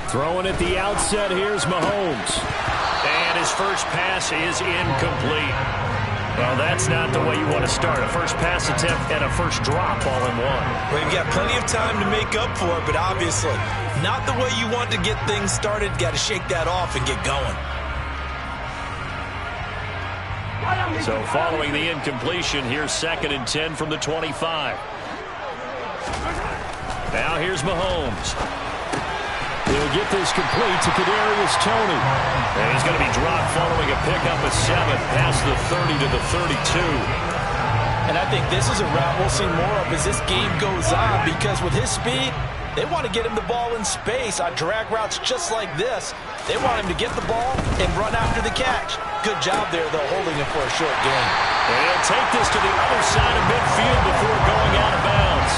Throwing at the outset, here's Mahomes. And his first pass is incomplete. Well, that's not the way you want to start. A first pass attempt and a first drop all in one. Well, you've got plenty of time to make up for it, but obviously not the way you want to get things started. Got to shake that off and get going. So following the incompletion, here's 2nd and 10 from the 25. Now here's Mahomes. He'll get this complete to Kadarius Toney. And he's going to be dropped following a pickup of 7 past the 30 to the 32. And I think this is a route we'll see more of as this game goes on, because with his speed, they want to get him the ball in space on drag routes just like this. They want him to get the ball and run after the catch. Good job there, though, holding him for a short gain. And he'll take this to the other side of midfield before going out of bounds.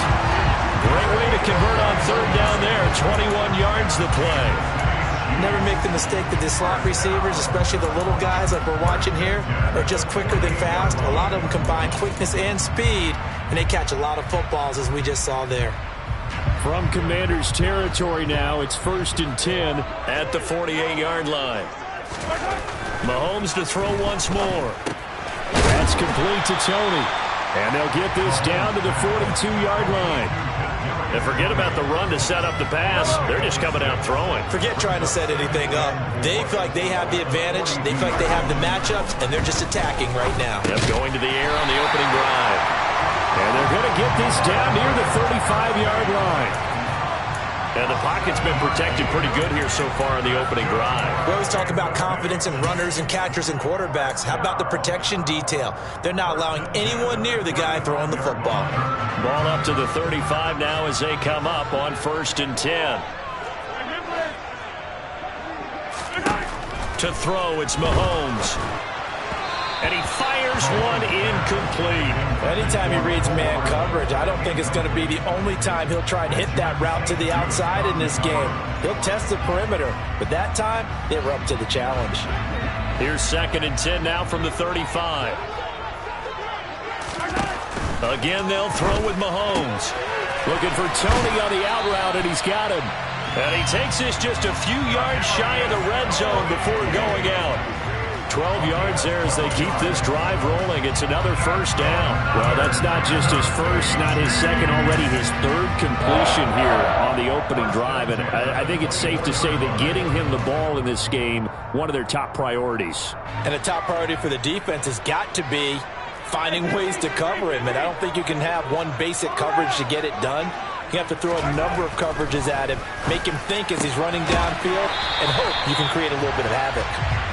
Great way to convert on 3rd down there. 21 yards the play. Never make the mistake that the slot receivers, especially the little guys like we're watching here, are just quicker than fast. A lot of them combine quickness and speed, and they catch a lot of footballs, as we just saw there. From Commanders territory now, it's 1st and 10 at the 48-yard line. Mahomes to throw once more. That's complete to Toney. And they'll get this down to the 42-yard line. And forget about the run to set up the pass. They're just coming out throwing. Forget trying to set anything up. They feel like they have the advantage. They feel like they have the matchups, and they're just attacking right now. Yep, going to the air on the opening drive. And they're going to get this down near the 35-yard line. And the pocket's been protected pretty good here so far in the opening drive. We always talk about confidence in runners and catchers and quarterbacks. How about the protection detail? They're not allowing anyone near the guy throwing the football. Ball up to the 35 now as they come up on 1st and 10. To throw, it's Mahomes. And he fires one incomplete. Anytime he reads man coverage, I don't think it's going to be the only time he'll try and hit that route to the outside in this game. He'll test the perimeter, but that time, they were up to the challenge. Here's 2nd and 10 now from the 35. Again, they'll throw with Mahomes. Looking for Toney on the out route, and he's got him. And he takes this just a few yards shy of the red zone before going out. 12 yards there as they keep this drive rolling. It's another 1st down. Well, that's not just his first, not his second, already his 3rd completion here on the opening drive. And I think it's safe to say that getting him the ball in this game, one of their top priorities. And a top priority for the defense has got to be finding ways to cover him. And I don't think you can have one basic coverage to get it done. You have to throw a number of coverages at him, make him think as he's running downfield, and hope you can create a little bit of havoc.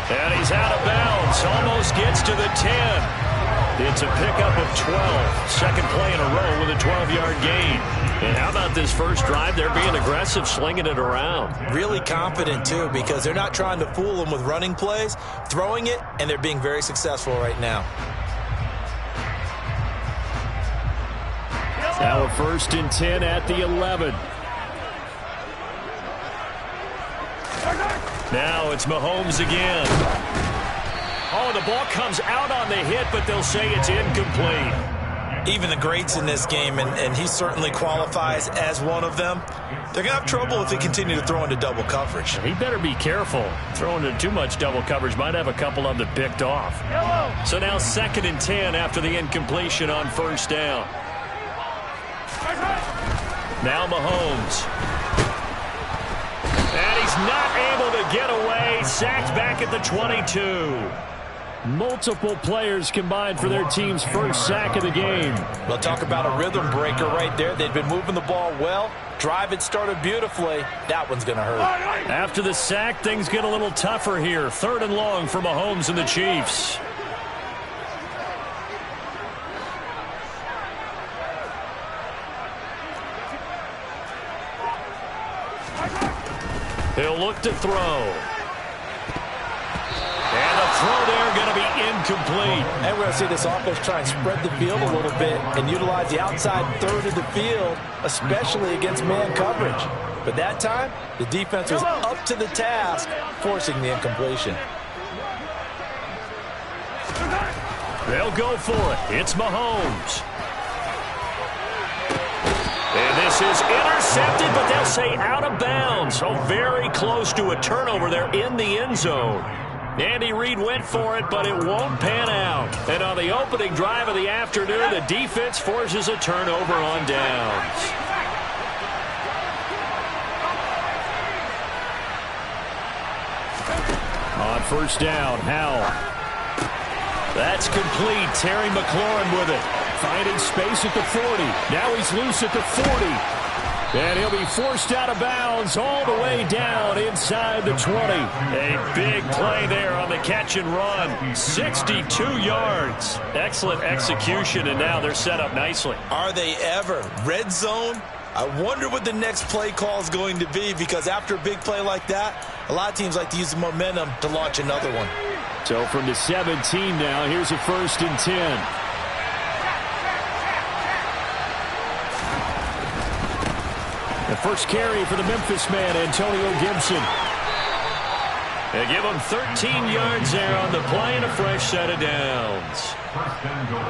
And he's out of bounds. Almost gets to the 10. It's a pickup of 12. Second play in a row with a 12-yard gain. And how about this first drive? They're being aggressive, slinging it around. Really confident, too, because they're not trying to fool them with running plays, throwing it, and they're being very successful right now. Now a 1st and 10 at the 11. Now it's Mahomes again. Oh, the ball comes out on the hit, but they'll say it's incomplete. Even the greats in this game, and he certainly qualifies as one of them, they're going to have trouble if they continue to throw into double coverage. He better be careful. Throwing into too much double coverage might have a couple of them picked off. So now 2nd and 10 after the incompletion on 1st down. Now Mahomes. And he's not able to get away. Sacked back at the 22. Multiple players combined for their team's first sack of the game. We'll talk about a rhythm breaker right there. They've been moving the ball well. Drive it started beautifully. That one's going to hurt. After the sack, things get a little tougher here. 3rd and long for Mahomes and the Chiefs. He'll look to throw. And the throw there going to be incomplete. And we're going to see this offense try and spread the field a little bit and utilize the outside 3rd of the field, especially against man coverage. But that time, the defense was up to the task, forcing the incompletion. They'll go for it. It's Mahomes. And this is intercepted, but they'll say out of bounds. So very close to a turnover there in the end zone. Andy Reid went for it, but it won't pan out. And on the opening drive of the afternoon, the defense forces a turnover on downs. On first down, Howell. That's complete. Terry McLaurin with it. Finding space at the 40. Now he's loose at the 40. And he'll be forced out of bounds all the way down inside the 20. A big play there on the catch and run. 62 yards. Excellent execution, and now they're set up nicely. Are they ever? Red zone? I wonder what the next play call is going to be, because after a big play like that, a lot of teams like to use the momentum to launch another one. So from the 17 now, here's a 1st and 10. The first carry for the Memphis man, Antonio Gibson. They give him 13 yards there on the play and a fresh set of downs.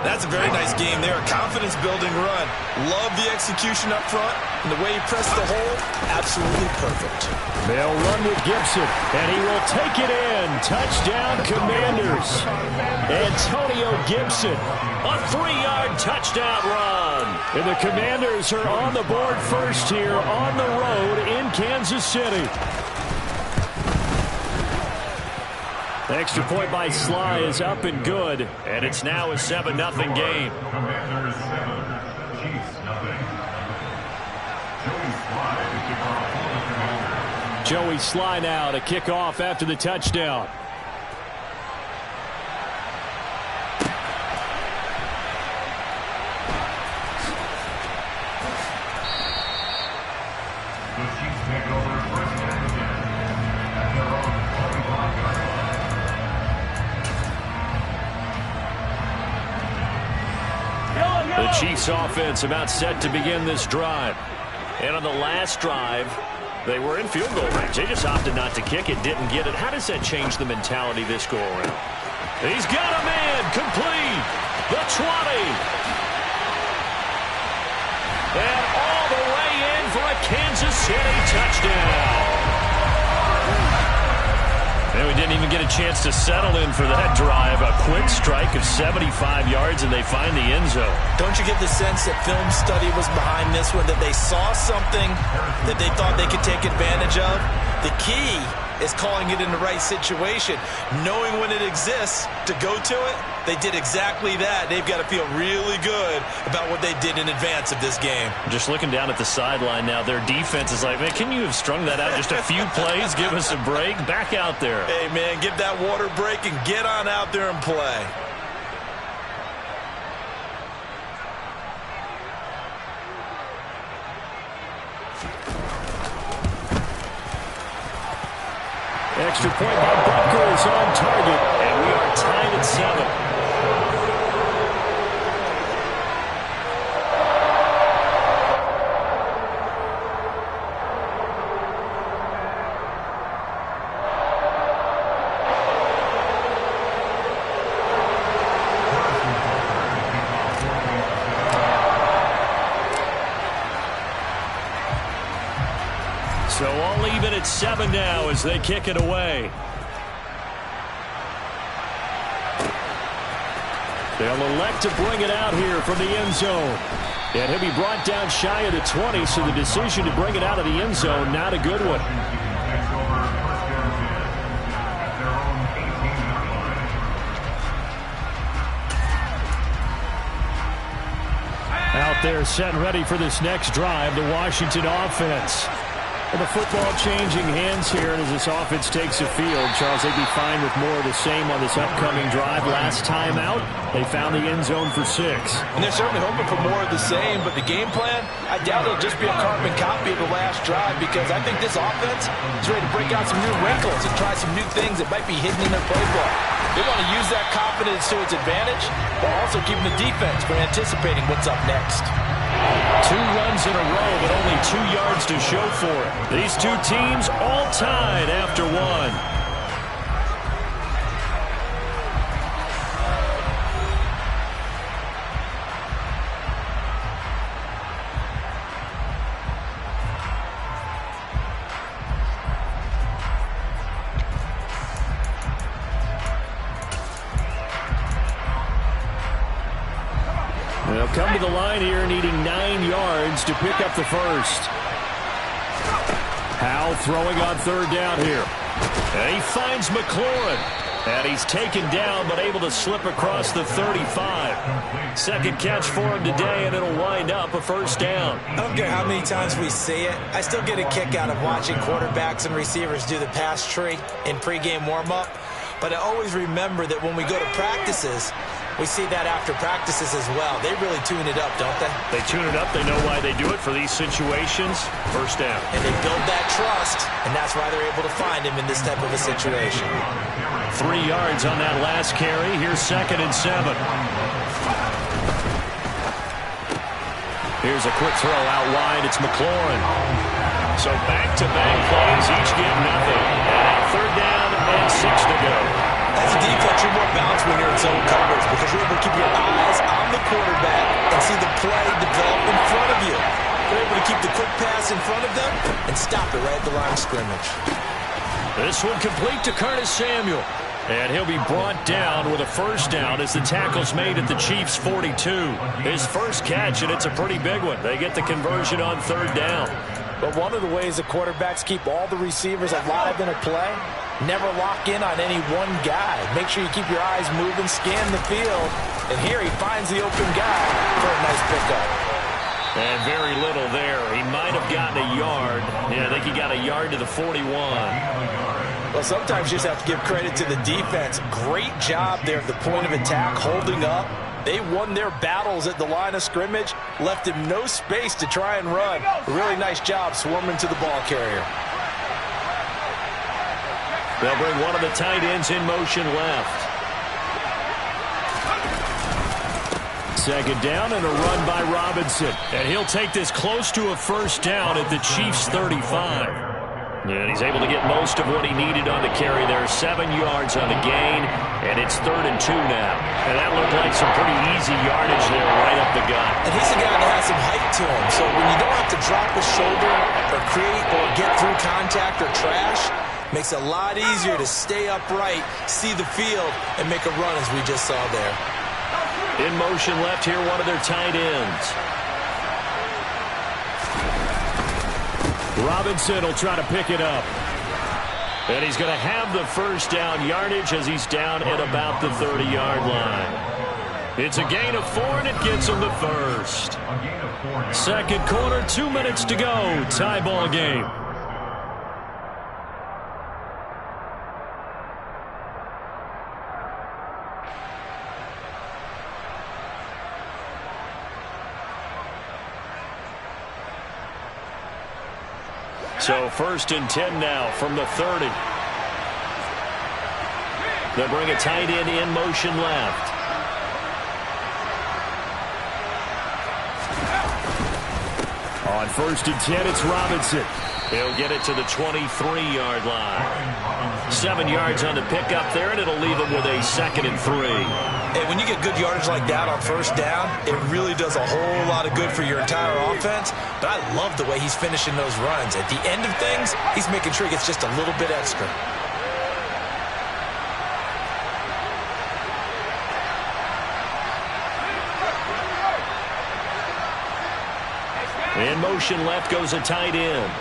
That's a very nice game there. A confidence-building run. Love the execution up front. And the way he pressed the hole, absolutely perfect. They'll run with Gibson, and he will take it in. Touchdown, Commanders. Antonio Gibson, a 3-yard touchdown run. And the Commanders are on the board first here on the road in Kansas City. The extra point by Sly is up and good. And it's now a 7-0 game. Commanders 7, Chiefs nothing. Joey Sly now to kick off after the touchdown. The Chiefs take over first and 10 at their own 45-yard line. The Chiefs offense about set to begin this drive. And on the last drive, they were in field goal range. They just opted not to kick it, didn't get it. How does that change the mentality this go around? He's got a man, complete, the 20. And all the way in for a Kansas City touchdown. And we didn't even get a chance to settle in for that drive. A quick strike of 75 yards, and they find the end zone. Don't you get the sense that film study was behind this one, that they saw something that they thought they could take advantage of? The key is calling it in the right situation, knowing when it exists to go to it. They did exactly that. They've got to feel really good about what they did in advance of this game. Just looking down at the sideline now, their defense is like, man, can you have strung that out just a few plays? Give us a break. Back out there. Hey, man, give that water break and get on out there and play. Extra point by Butker is on target, and we are tied at 7. So all even at 7 now as they kick it away. They'll elect to bring it out here from the end zone. And he'll be brought down shy of the 20, so the decision to bring it out of the end zone, not a good one. Out there set and ready for this next drive, the Washington offense. And the football changing hands here, and as this offense takes the field, Charles, they'd be fine with more of the same on this upcoming drive. Last time out, they found the end zone for 6. And they're certainly hoping for more of the same, but the game plan, I doubt it'll just be a carbon copy of the last drive, because I think this offense is ready to break out some new wrinkles and try some new things that might be hidden in their playbook. They want to use that confidence to its advantage, while also keeping the defense from anticipating what's up next. 2 runs in a row, but only 2 yards to show for it. These two teams all tied after 1. the line here, needing 9 yards to pick up the first. Howell throwing on third down here. And he finds McLaurin. And he's taken down, but able to slip across the 35. Second catch for him today, and it'll wind up a first down. I don't care how many times we see it. I still get a kick out of watching quarterbacks and receivers do the pass tree in pregame warm-up. But I always remember that when we go to practices, we see that after practices as well. They really tune it up, don't they? They tune it up. They know why they do it for these situations. First down. And they build that trust, and that's why they're able to find him in this type of a situation. 3 yards on that last carry. Here's 2nd and 7. Here's a quick throw out wide. It's McLaurin. So back-to-back plays, each get nothing. And 3rd down and 6 to go. As a defense, you're more balanced when you're in zone coverage because you're able to keep your eyes on the quarterback and see the play develop in front of you. You're able to keep the quick pass in front of them and stop it right at the line of scrimmage. This one complete to Curtis Samuel. And he'll be brought down with a first down as the tackle's made at the Chiefs' 42. His first catch, and it's a pretty big one. They get the conversion on 3rd down. But one of the ways the quarterbacks keep all the receivers alive in a play, never lock in on any one guy. Make sure you keep your eyes moving, scan the field. And here he finds the open guy for a nice pickup. And very little there. He might have gotten a yard. Yeah, I think he got a yard to the 41. Well, sometimes you just have to give credit to the defense. Great job there at the point of attack, holding up. They won their battles at the line of scrimmage, left him no space to try and run. A really nice job swarming to the ball carrier. They'll bring one of the tight ends in motion left. 2nd down and a run by Robinson. And he'll take this close to a first down at the Chiefs' 35. And he's able to get most of what he needed on the carry there. 7 yards on the gain, and it's 3rd and 2 now. And that looked like some pretty easy yardage there right up the gut. And he's a guy that has some height to him. So when you don't have to drop a shoulder or create or get through contact or trash, makes it a lot easier to stay upright, see the field, and make a run as we just saw there. In motion left here, one of their tight ends. Robinson will try to pick it up. And he's going to have the first down yardage as he's down at about the 30-yard line. It's a gain of 4, and it gets him the first. Second quarter, 2 minutes to go. Tie ball game. So 1st and 10 now from the 30. They'll bring a tight end in motion left. On 1st and 10, it's Robinson. He'll get it to the 23-yard line. 7 yards on the pickup there, and it'll leave him with a 2nd and 3. Hey, when you get good yardage like that on first down, it really does a whole lot of good for your entire offense. But I love the way he's finishing those runs. At the end of things, he's making sure he gets just a little bit extra. In motion left goes a tight end.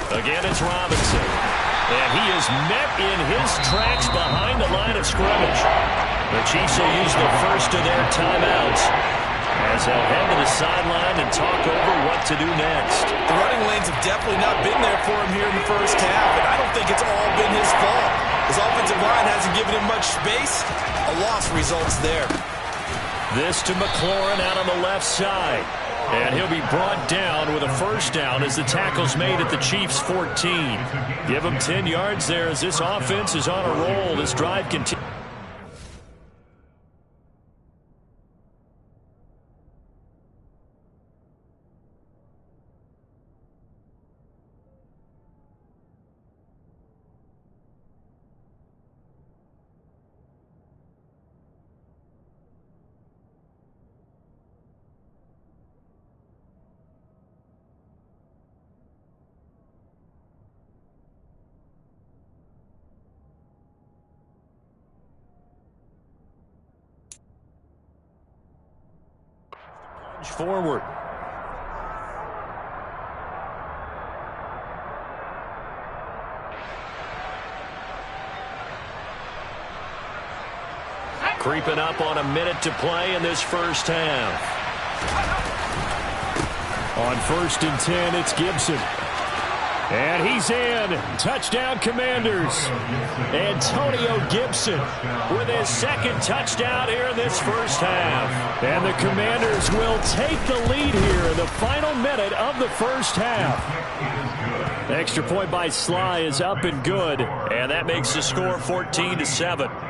Again, it's Robinson. And he is met in his tracks behind the line of scrimmage. The Chiefs will use the first of their timeouts as they'll head to the sideline and talk over what to do next. The running lanes have definitely not been there for him here in the first half, and I don't think it's all been his fault. His offensive line hasn't given him much space. A loss results there. This to McLaurin out on the left side. And he'll be brought down with a first down as the tackle's made at the Chiefs' 14. Give him 10 yards there as this offense is on a roll. This drive continues. forward. Creeping up on a minute to play in this first half. On 1st and 10, it's Gibson. And he's in. Touchdown, Commanders. Antonio Gibson with his second touchdown here in this first half. And the Commanders will take the lead here in the final minute of the first half. Extra point by Sly is up and good. And that makes the score 14-7.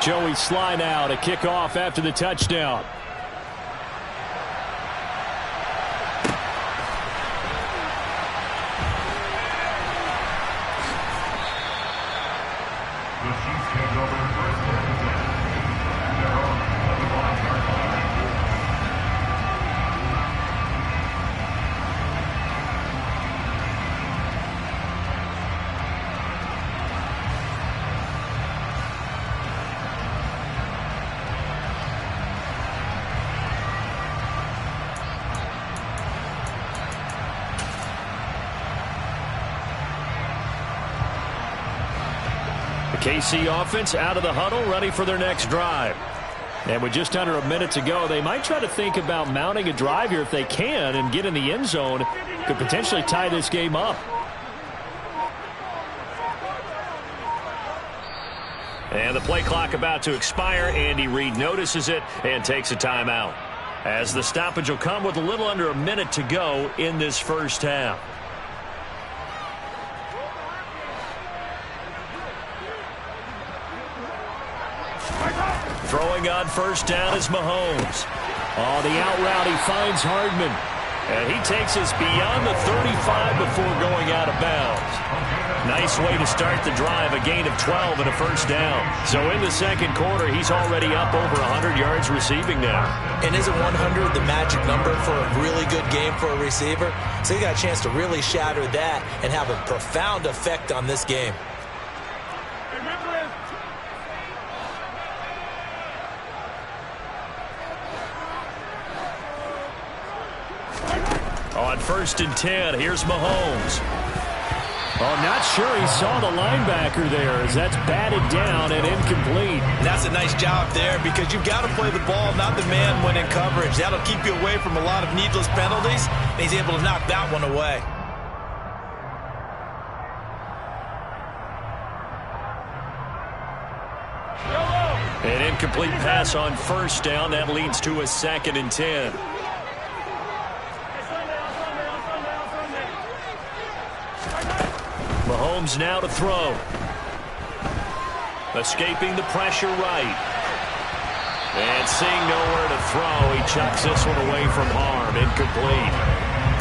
Joey Sly now to kick off after the touchdown. The Chiefs take over first and 10 at their own 11-yard line. KC offense out of the huddle, ready for their next drive. And with just under a minute to go, they might try to think about mounting a drive here if they can and get in the end zone. Could potentially tie this game up. And the play clock about to expire. Andy Reid notices it and takes a timeout, as the stoppage will come with a little under a minute to go in this first half. Throwing on first down is Mahomes. Oh, the out route, he finds Hardman. And he takes us beyond the 35 before going out of bounds. Nice way to start the drive, a gain of 12 and a first down. So in the second quarter, he's already up over 100 yards receiving now. And isn't 100 the magic number for a really good game for a receiver? So he got a chance to really shatter that and have a profound effect on this game. On 1st and 10, here's Mahomes. Oh, not sure he saw the linebacker there, as that's batted down and incomplete. And that's a nice job there, because you've got to play the ball, not the man when in coverage. That'll keep you away from a lot of needless penalties, and he's able to knock that one away. An incomplete pass on first down. That leads to a 2nd and 10. Mahomes now to throw. Escaping the pressure right. And seeing nowhere to throw, he chucks this one away from harm. Incomplete.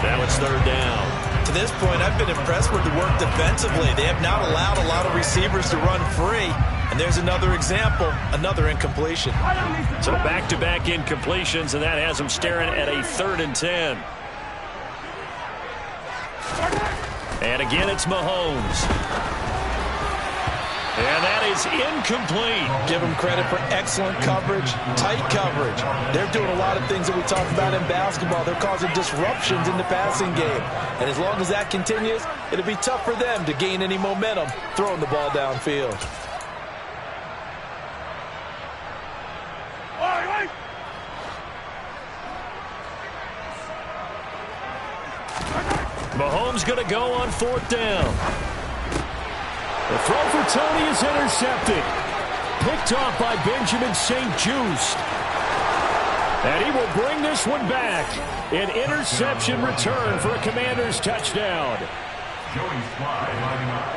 Now it's 3rd down. To this point, I've been impressed with the work defensively. They have not allowed a lot of receivers to run free. And there's another example, another incompletion. So back-to-back incompletions, and that has them staring at a 3rd and 10. And again, it's Mahomes. And that is incomplete. Give them credit for excellent coverage, tight coverage. They're doing a lot of things that we talk about in basketball. They're causing disruptions in the passing game. And as long as that continues, it'll be tough for them to gain any momentum throwing the ball downfield. Mahomes going to go on 4th down. The throw for Tony is intercepted. Picked off by Benjamin St-Juste. And he will bring this one back. An interception return for a Commanders touchdown.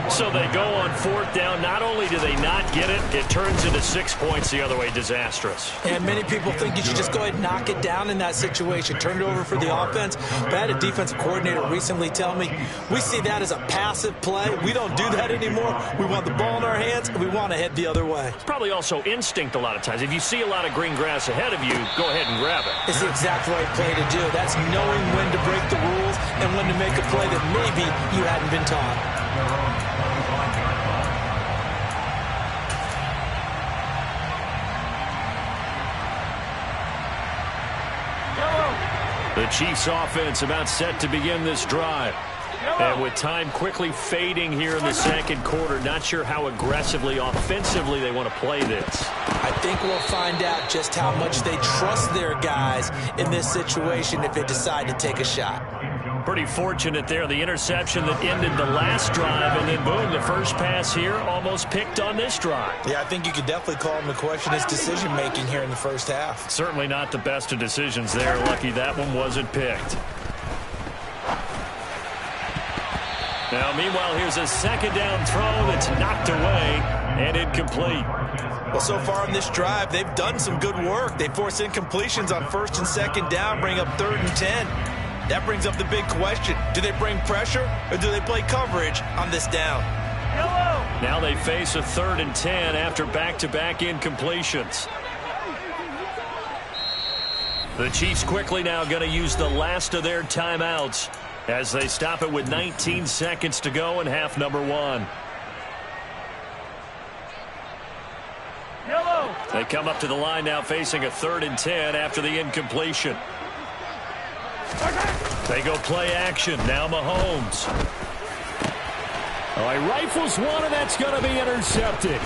So they go on 4th down. Not only do they not get it, it turns into 6 points the other way. Disastrous. And many people think you should just go ahead and knock it down in that situation. Turn it over for the offense. But I had a defensive coordinator recently tell me, we see that as a passive play. We don't do that anymore. We want the ball in our hands, and we want to head the other way. It's probably also instinct a lot of times. If you see a lot of green grass ahead of you, go ahead and grab it. It's the exact right play to do. That's knowing when to break the rules and when to make a play that maybe you hadn't been taught. The Chiefs offense about set to begin this drive. And with time quickly fading here in the second quarter, not sure how aggressively, offensively they want to play this. I think we'll find out just how much they trust their guys in this situation if they decide to take a shot. Pretty fortunate there, the interception that ended the last drive, and then boom, the first pass here almost picked on this drive. Yeah, I think you could definitely call him to question his decision-making here in the first half. Certainly not the best of decisions there. Lucky that one wasn't picked. Now, meanwhile, here's a second down throw that's knocked away and incomplete. Well, so far on this drive, they've done some good work. They force incompletions on 1st and 2nd down, bring up 3rd and 10. That brings up the big question. Do they bring pressure or do they play coverage on this down? Now they face a 3rd and 10 after back-to-back incompletions. The Chiefs quickly now going to use the last of their timeouts as they stop it with 19 seconds to go in half number 1. They come up to the line now facing a 3rd and 10 after the incompletion. They go play action. Now Mahomes. All right, rifles one, and that's going to be intercepted.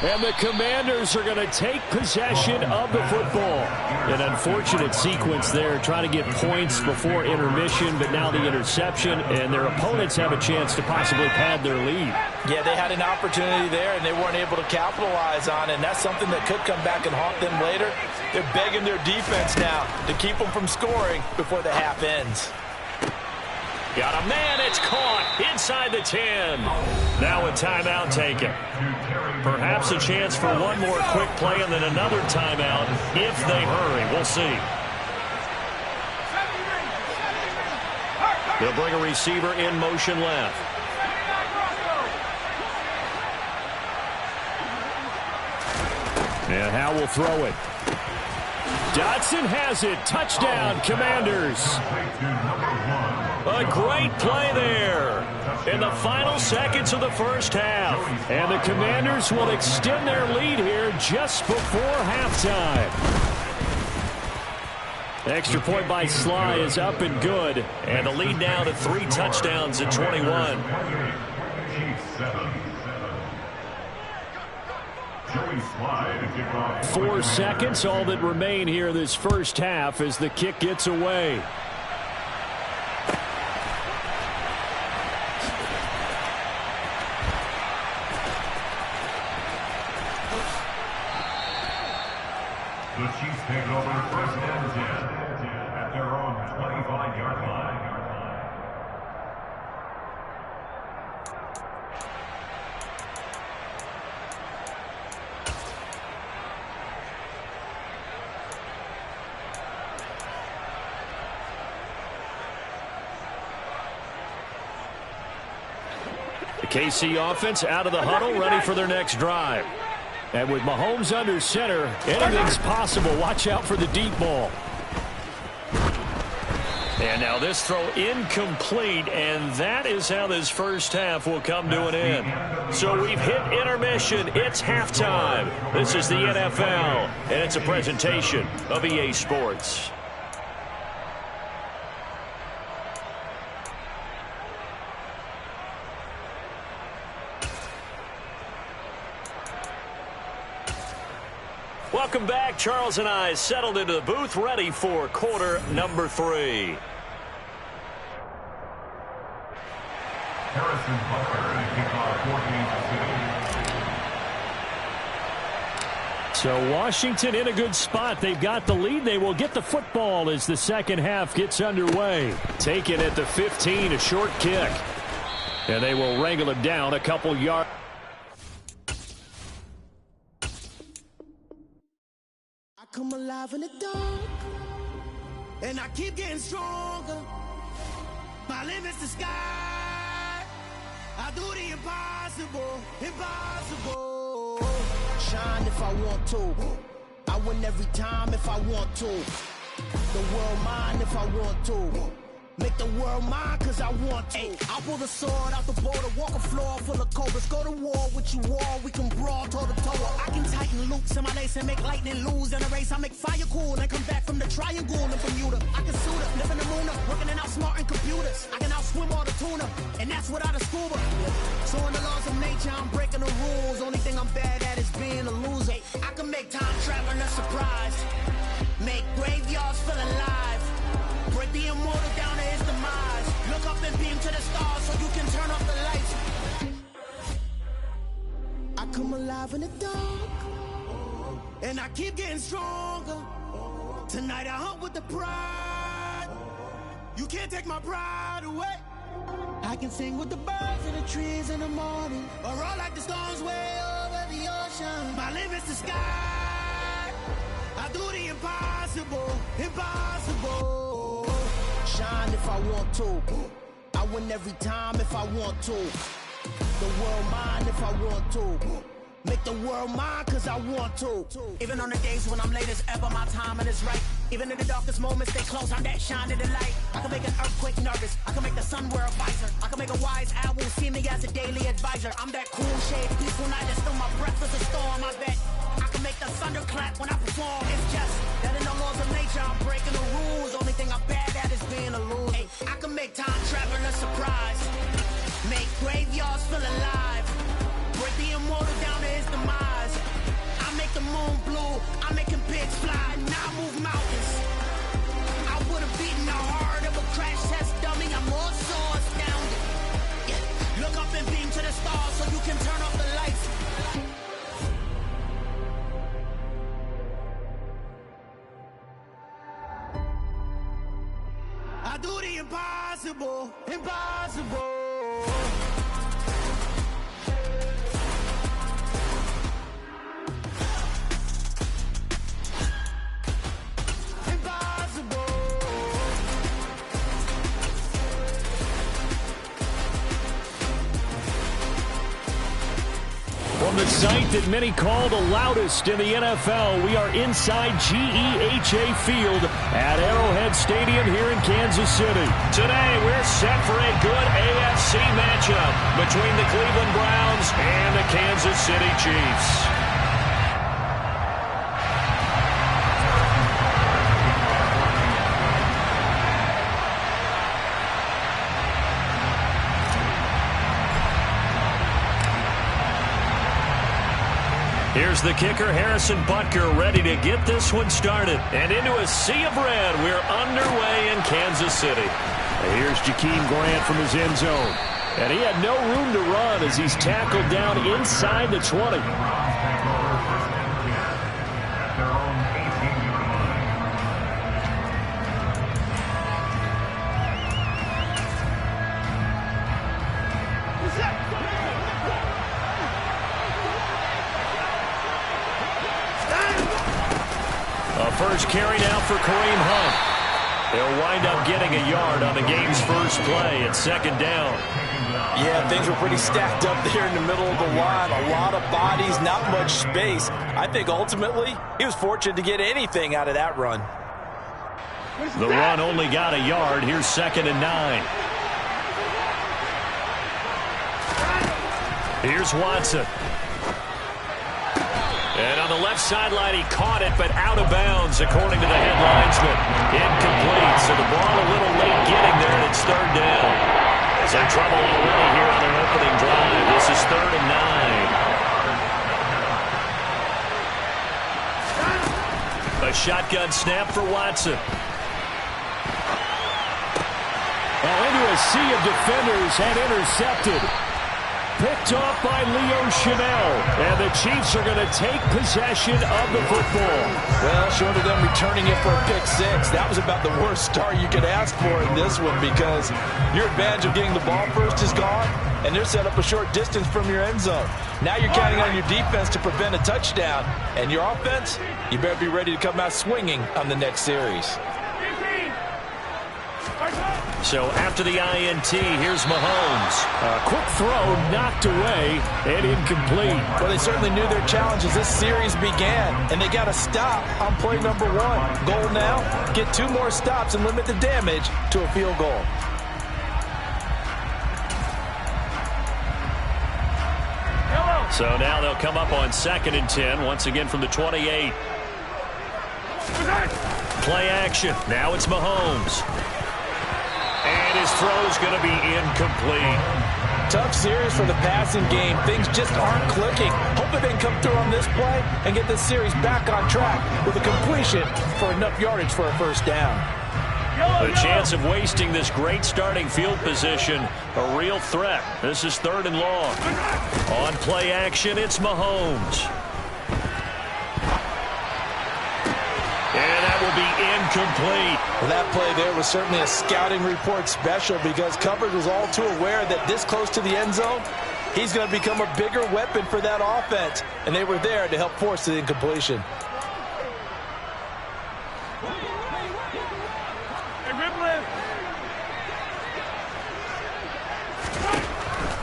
And the Commanders are going to take possession of the football. An unfortunate sequence there, trying to get points before intermission, but now the interception, and their opponents have a chance to possibly pad their lead. Yeah, they had an opportunity there, and they weren't able to capitalize on it, and that's something that could come back and haunt them later. They're begging their defense now to keep them from scoring before the half ends. Got a man, it's caught inside the 10. Now a timeout taken. Perhaps a chance for one more quick play and then another timeout if they hurry. We'll see. They'll bring a receiver in motion left. And Howe will throw it. Dotson has it. Touchdown, Commanders. A great play there in the final seconds of the first half. And the Commanders will extend their lead here just before halftime. Extra point by Sly is up and good. And the lead now to 3 touchdowns at 21. 4 seconds, all that remain here this first half as the kick gets away. The Chiefs take over 1st and 10 at their own 25-yard line. The KC offense out of the huddle, ready for their next drive. And with Mahomes under center, anything's possible. Watch out for the deep ball. And now this throw incomplete, and that is how this first half will come to an end. So we've hit intermission. It's halftime. This is the NFL, and it's a presentation of EA Sports. Welcome back. Charles and I settled into the booth, ready for quarter number 3. Harrison Butker to kick off 14 to So Washington in a good spot. They've got the lead. They will get the football as the second half gets underway. Taken at the 15, a short kick. And they will wrangle him down a couple yards. I come alive in the dark, and I keep getting stronger. My limit's the sky. I do the impossible, impossible. Shine if I want to. I win every time if I want to. The world mine if I want to. Make the world mine cause I want to. I pull the sword out the border, walk a floor full of cobras. Go to war with you all, we can brawl toe to toe. I can tighten loops in my lace and make lightning lose in a race. I make fire cool and come back from the triangle in Bermuda. I can suit up, live in the moon up, working and outsmarting computers. I can outswim all the tuna, and that's without a scuba. So in the laws of nature, I'm breaking the rules. Only thing I'm bad at is being a loser. I can make time traveling a surprise, make graveyards feel alive. Break the immortal down to his demise. Look up and beam to the stars so you can turn off the lights. I come alive in the dark, and I keep getting stronger. Tonight I hunt with the pride. You can't take my pride away. I can sing with the birds and the trees in the morning, or roll like the storms way over the ocean. My limit's the sky. I do the impossible, impossible. Shine if I want to. I win every time if I want to. The world mine if I want to. Make the world mine cause I want to. Even on the days when I'm late as ever, my timing is right. Even in the darkest moments, stay close, I'm that shining the light. I can make an earthquake nervous. I can make the sun wear a visor. I can make a wise owl see me as a daily advisor. I'm that cool shade, peaceful night, and still my breath is a storm. I bet I can make the thunder clap when I perform. It's just that in the laws of nature, I'm breaking the rules. Only thing I'm bad at is being a loser. Hey, I can make time traveling a surprise, make graveyards feel alive, break the immortal down to his demise. I make the moon blue, I'm making pigs fly, now I move mountains. I would have beaten the heart of a crash test dummy. I'm more so astounded. Yeah. Look up and beam to the stars so you can turn off the lights. I do the impossible, impossible. From the site that many call the loudest in the NFL, we are inside GEHA Field at Arrowhead Stadium here in Kansas City. Today, we're set for a good AFC matchup between the Cleveland Browns and the Kansas City Chiefs. Here's the kicker, Harrison Butker, ready to get this one started. And into a sea of red, we're underway in Kansas City. And here's Jakeem Grant from his end zone. And he had no room to run as he's tackled down inside the 20. First carry now for Kareem Hunt. They'll wind up getting a yard on the game's first play at second down. Yeah, things were pretty stacked up there in the middle of the line. A lot of bodies, not much space. I think ultimately he was fortunate to get anything out of that run. The run only got a yard. Here's 2nd and 9. Here's Watson. And on the left sideline, he caught it, but out of bounds, according to the headlinesman. Incomplete, so the ball a little late getting there, and it's 3rd down. Some trouble already here on their opening drive. This is 3rd and 9. A shotgun snap for Watson. Well, into a sea of defenders and intercepted. picked off by Leo Chanel. And the Chiefs are going to take possession of the football. Well, short of them returning it for a pick six, that was about the worst start you could ask for in this one, because your advantage of getting the ball first is gone, and they're set up a short distance from your end zone. Now you're counting on your defense to prevent a touchdown, and your offense, you better be ready to come out swinging on the next series. So after the INT, here's Mahomes. A quick throw knocked away and incomplete. Well, they certainly knew their challenge as this series began, and they got to stop on play number one. Goal now, get 2 more stops and limit the damage to a field goal. So now they'll come up on 2nd and 10, once again from the 28. Play action. Now it's Mahomes. And his throw's going to be incomplete. Tough series for the passing game. Things just aren't clicking. Hoping they can come through on this play and get this series back on track with a completion for enough yardage for a first down. The chance of wasting this great starting field position, a real threat. This is 3rd and long. On play action, it's Mahomes. And that will be incomplete. Well, that play there was certainly a scouting report special, because coverage was all too aware that this close to the end zone, he's going to become a bigger weapon for that offense, and they were there to help force the incompletion.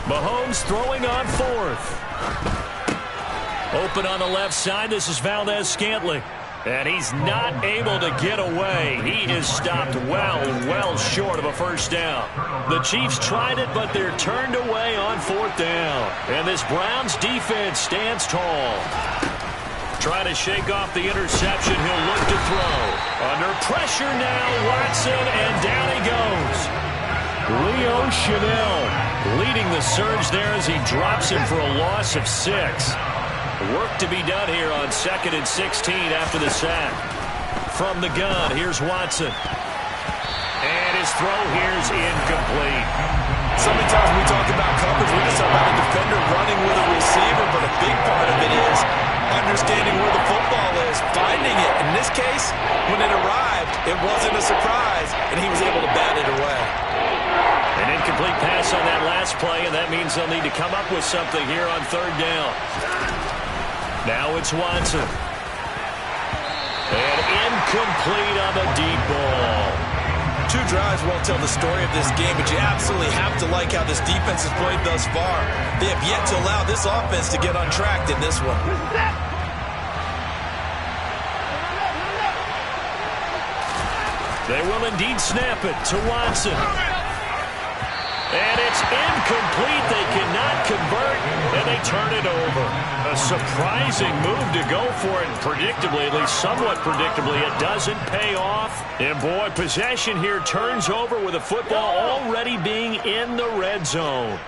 Mahomes throwing on 4th. Open on the left side. This is Valdez-Scantling. And he's not able to get away. He is stopped well short of a first down. The Chiefs tried it, but they're turned away on 4th down. And this Browns defense stands tall. Trying to shake off the interception. He'll look to throw. Under pressure now, Watson, and down he goes. Leo Chanel leading the surge there as he drops him for a loss of 6. Work to be done here on 2nd and 16 after the sack. From the gun, here's Watson. And his throw here's incomplete. So many times when we talk about coverage, we just talk about a defender running with a receiver, but a big part of it is understanding where the football is, finding it. In this case, when it arrived, it wasn't a surprise, and he was able to bat it away. An incomplete pass on that last play, and that means they'll need to come up with something here on 3rd down. Now it's Watson. And incomplete on the deep ball. 2 drives won't tell the story of this game, but you absolutely have to like how this defense has played thus far. They have yet to allow this offense to get untracked in this one. They will indeed snap it to Watson. And it's incomplete. They cannot convert, and they turn it over. A surprising move to go for it, and predictably, at least somewhat predictably, it doesn't pay off. And boy, possession here turns over with the football already being in the red zone.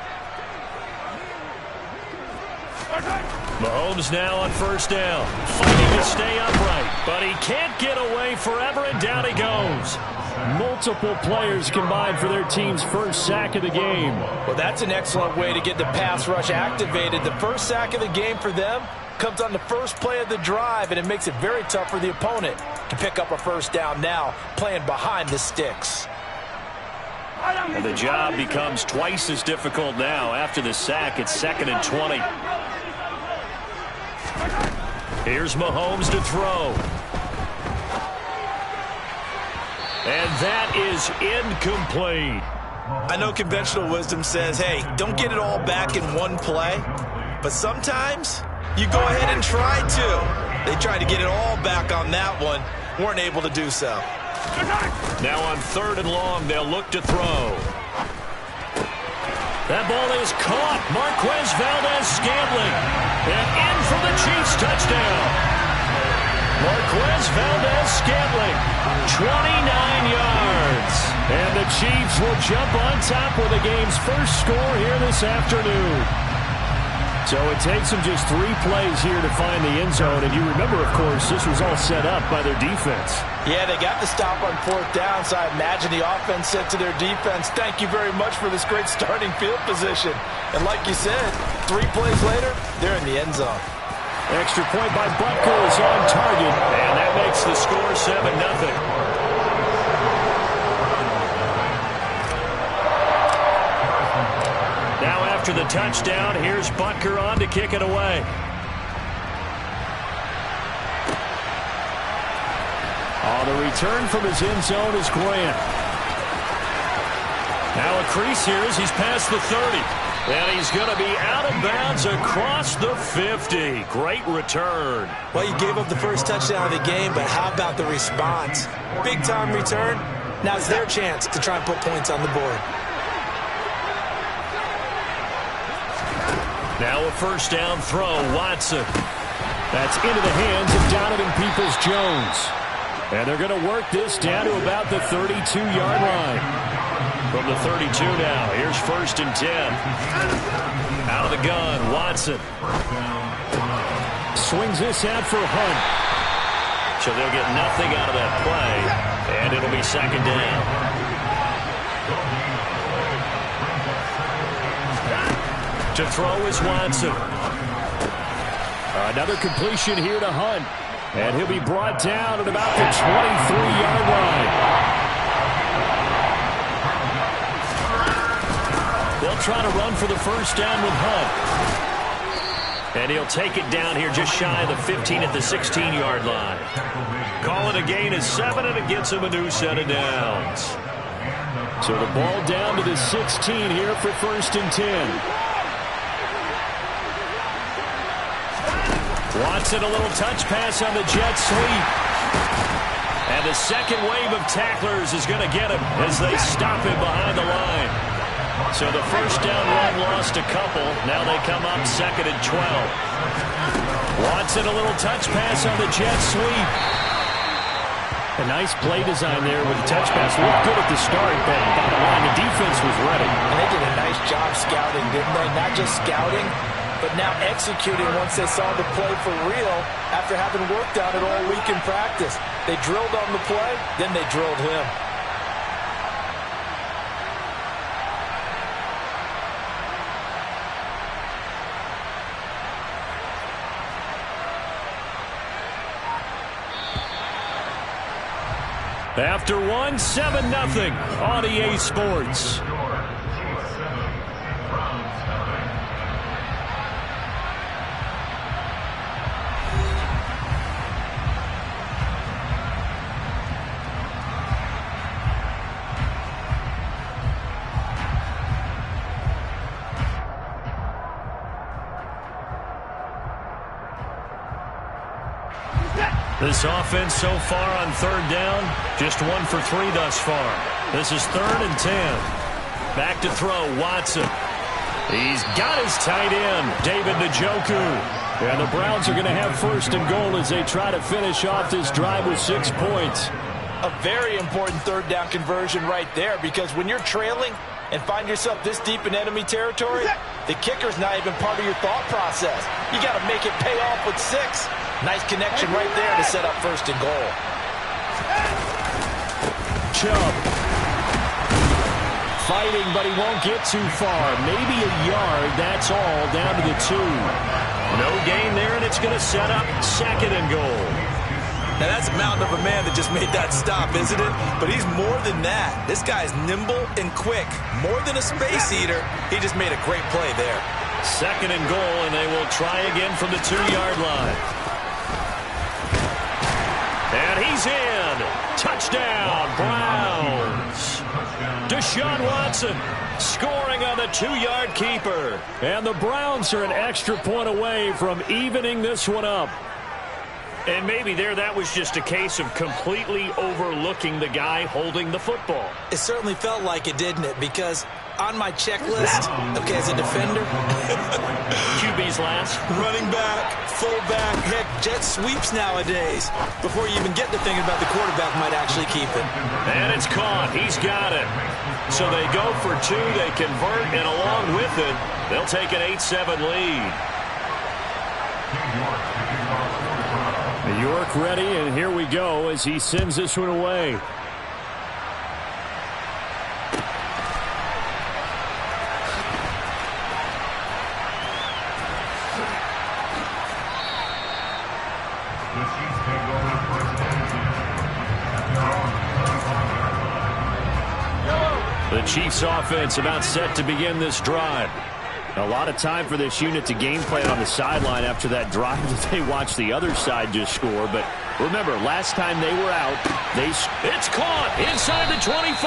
Mahomes now on 1st down, fighting to stay upright, but he can't get away forever, and down he goes. Multiple players combined for their team's first sack of the game. Well, that's an excellent way to get the pass rush activated. The first sack of the game for them comes on the first play of the drive, and it makes it very tough for the opponent to pick up a first down now, playing behind the sticks. And the job becomes twice as difficult now. After the sack, it's 2nd and 20. Here's Mahomes to throw. And that is incomplete. I know conventional wisdom says, hey, don't get it all back in one play. But sometimes you go ahead and try to. They tried to get it all back on that one. Weren't able to do so. Now on 3rd and long, they'll look to throw. That ball is caught. Marquez Valdez-Scantling. And in for the Chiefs touchdown. Marquez Valdez-Scantling, 29 yards. And the Chiefs will jump on top with the game's first score here this afternoon. So it takes them just 3 plays here to find the end zone. And you remember, of course, this was all set up by their defense. Yeah, they got the stop on 4th down, so I imagine the offense said to their defense, thank you very much for this great starting field position. And like you said, 3 plays later, they're in the end zone. Extra point by Butker is on target. And that makes the score 7-0. Now after the touchdown, here's Butker on to kick it away. On the return from his end zone is Grant. Now a crease here as he's past the 30. And he's going to be out of bounds across the 50. Great return. Well, you gave up the first touchdown of the game, but how about the response? Big-time return. Now it's their chance to try and put points on the board. Now a first down throw, Watson. That's into the hands of Donovan Peoples-Jones. And they're going to work this down to about the 32-yard line. From the 32 now, here's 1st and 10. Out of the gun, Watson. Swings this out for Hunt. So they'll get nothing out of that play, and it'll be 2nd down. To throw is Watson. Another completion here to Hunt. And he'll be brought down at about the 23-yard line. They'll try to run for the first down with Hunt. And he'll take it down here just shy of the 15 at the 16-yard line. Call it a gain of 7, and it gets him a new set of downs. So the ball down to the 16 here for 1st and 10. Watson, a little touch pass on the jet sweep. And the second wave of tacklers is going to get him as they stop him behind the line. So the first down run lost a couple. Now they come up 2nd and 12. Watson, a little touch pass on the jet sweep. A nice play design there with the touch pass. Looked good at the start, but bottom line, the defense was ready. And they did a nice job scouting, didn't they? Not just scouting, but now executing once they saw the play for real after having worked on it all week in practice. They drilled on the play, then they drilled him. After 1, 7-0 on EA Sports. This offense so far on 3rd down, just 1 for 3 thus far. This is 3rd and 10. Back to throw, Watson. He's got his tight end, David Njoku. And the Browns are going to have 1st and goal as they try to finish off this drive with 6 points. A very important 3rd down conversion right there, because when you're trailing and find yourself this deep in enemy territory, the kicker's not even part of your thought process. You got to make it pay off with 6. Nice connection right there to set up 1st and goal. Chubb. Fighting, but he won't get too far. Maybe a yard, that's all, down to the 2. No gain there, and it's going to set up 2nd and goal. Now that's a mountain of a man that just made that stop, isn't it? But he's more than that. This guy's nimble and quick. More than a space eater, he just made a great play there. 2nd and goal, and they will try again from the 2-yard line. And he's in. Touchdown, Browns. Deshaun Watson scoring on the 2-yard keeper. And the Browns are an extra point away from evening this one up. And maybe there that was just a case of completely overlooking the guy holding the football. It certainly felt like it, didn't it? Because on my checklist, okay, as a defender, QB's last. Running back, fullback, heck, jet sweeps nowadays. Before you even get to thinking about the quarterback might actually keep it. And it's caught. He's got it. So they go for 2, they convert, and along with it, They'll take an 8-7 lead. New York ready, and here we go as he sends this one away. The Chiefs offense about set to begin this drive. A lot of time for this unit to game plan on the sideline after that drive that they watched the other side just score. But remember, last time they were out, it's caught inside the 25.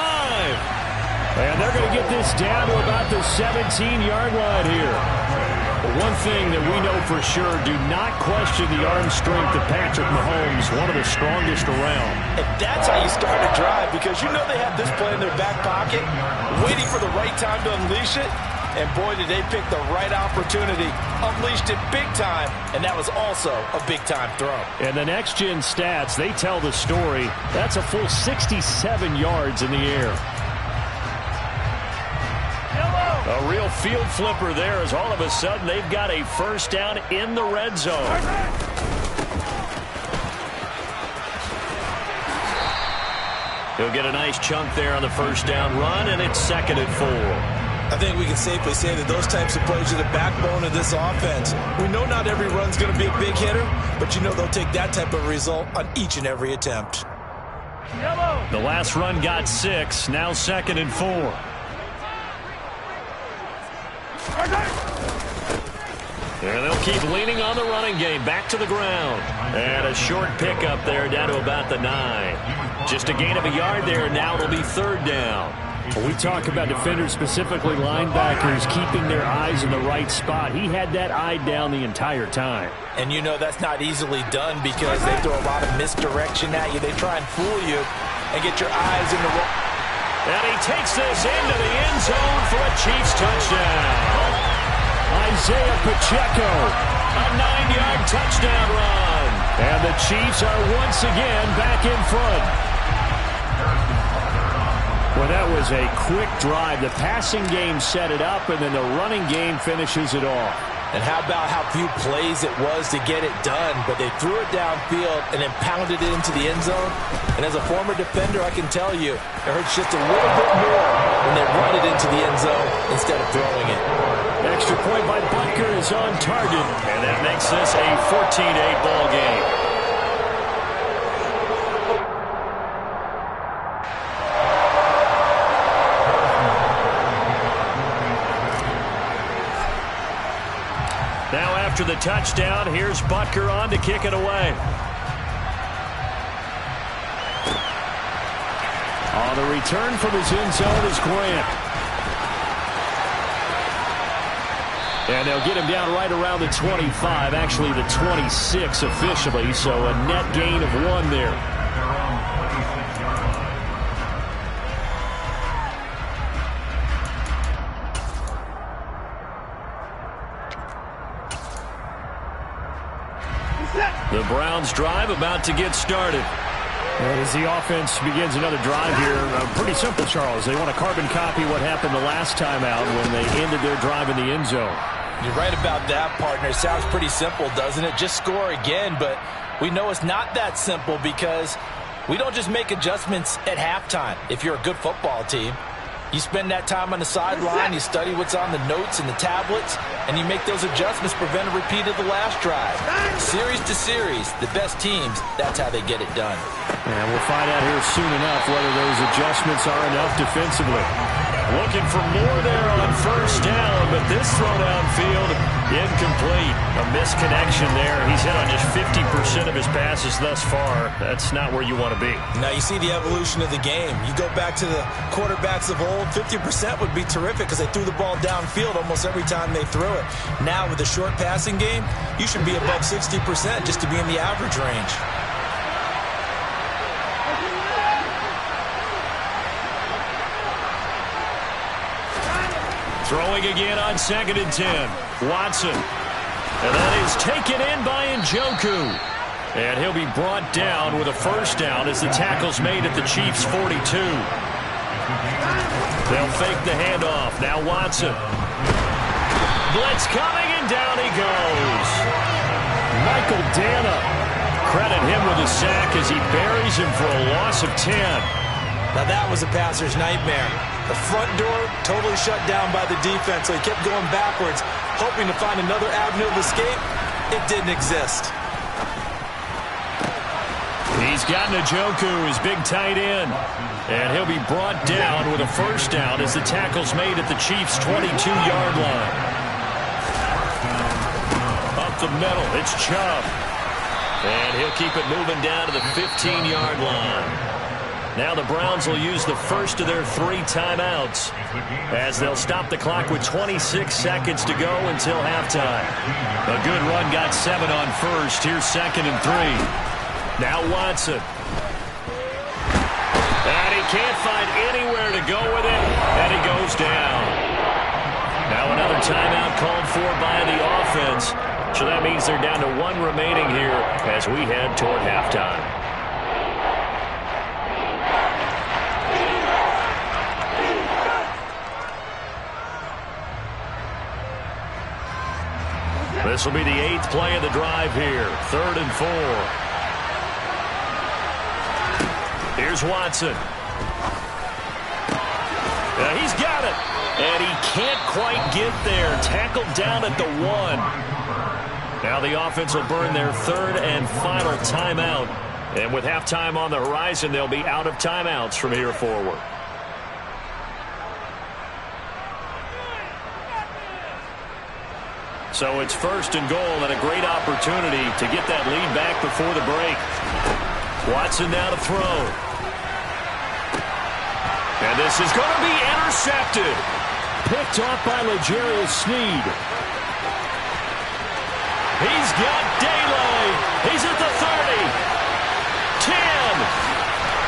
And they're going to get this down to about the 17-yard line here. But one thing that we know for sure, do not question the arm strength of Patrick Mahomes, one of the strongest around. And that's how you start a drive, because you know they have this play in their back pocket, waiting for the right time to unleash it. And boy, did they pick the right opportunity. Unleashed it big time, and that was also a big-time throw. And the next-gen stats, they tell the story. That's a full 67 yards in the air. A real field flipper there, as all of a sudden they've got a first down in the red zone. He'll get a nice chunk there on the first down run, and it's 2nd and 4. I think we can safely say that those types of plays are the backbone of this offense. We know not every run's going to be a big hitter, but you know they'll take that type of result on each and every attempt. The last run got 6, now 2nd and 4. And they'll keep leaning on the running game, back to the ground. And a short pickup there down to about the 9. Just a gain of a yard there, now it'll be 3rd down. When we talk about defenders, specifically linebackers, keeping their eyes in the right spot. He had that eye down the entire time. And you know that's not easily done because they throw a lot of misdirection at you. They try and fool you and get your eyes in the wrong. And he takes this into the end zone for a Chiefs touchdown. Isaiah Pacheco. A 9-yard touchdown run. And the Chiefs are once again back in front. Well, that was a quick drive. The passing game set it up, and then the running game finishes it off. And how about how few plays it was to get it done, but they threw it downfield and then pounded it into the end zone. And as a former defender, I can tell you, it hurts just a little bit more when they run it into the end zone instead of throwing it. Extra point by Butker is on target. And that makes this a 14-8 ball game. Now after the touchdown, here's Butker on to kick it away. On the return from his end zone is Grant. And they'll get him down right around the 25, actually the 26 officially, so a net gain of 1 there. The Browns drive about to get started. And as the offense begins another drive here, pretty simple, Charles. They want to carbon copy what happened the last time out when they ended their drive in the end zone. You're right about that, partner. It sounds pretty simple, doesn't it? Just score again, but we know it's not that simple because we don't just make adjustments at halftime. If you're a good football team, you spend that time on the sideline, you study what's on the notes and the tablets, and you make those adjustments, prevent a repeat of the last drive. Series to series, the best teams, that's how they get it done. And we'll find out here soon enough whether those adjustments are enough defensively. Looking for more there on first down, but this throw downfield, incomplete. A misconnection there. He's hit on just 50% of his passes thus far. That's not where you want to be. Now you see the evolution of the game. You go back to the quarterbacks of old, 50% would be terrific because they threw the ball downfield almost every time they threw it. Now with the short passing game, you should be above 60% just to be in the average range. Throwing again on 2nd and 10. Watson. And that is taken in by Njoku. And he'll be brought down with a first down as the tackle's made at the Chiefs' 42. They'll fake the handoff. Now Watson. Blitz coming, and down he goes. Michael Dana. Credit him with a sack as he buries him for a loss of 10. Now that was a passer's nightmare. The front door totally shut down by the defense, so he kept going backwards, hoping to find another avenue of escape. It didn't exist. He's got Njoku, his big tight end. And he'll be brought down with a first down as the tackle's made at the Chiefs' 22-yard line. Up the middle, it's Chubb. And he'll keep it moving down to the 15-yard line. Now the Browns will use the first of their 3 timeouts as they'll stop the clock with 26 seconds to go until halftime. A good run got 7 on first. Here's 2nd and 3. Now Watson. And he can't find anywhere to go with it, and he goes down. Now another timeout called for by the offense. So that means they're down to 1 remaining here as we head toward halftime. This will be the 8th play of the drive here. 3rd and 4. Here's Watson. He's got it. And he can't quite get there. Tackled down at the 1. Now the offense will burn their 3rd and final timeout. And with halftime on the horizon, they'll be out of timeouts from here forward. So it's 1st and goal and a great opportunity to get that lead back before the break. Watson now to throw. And this is going to be intercepted. Picked off by L'Jarius Sneed. He's got daylight. He's at the 30. 10.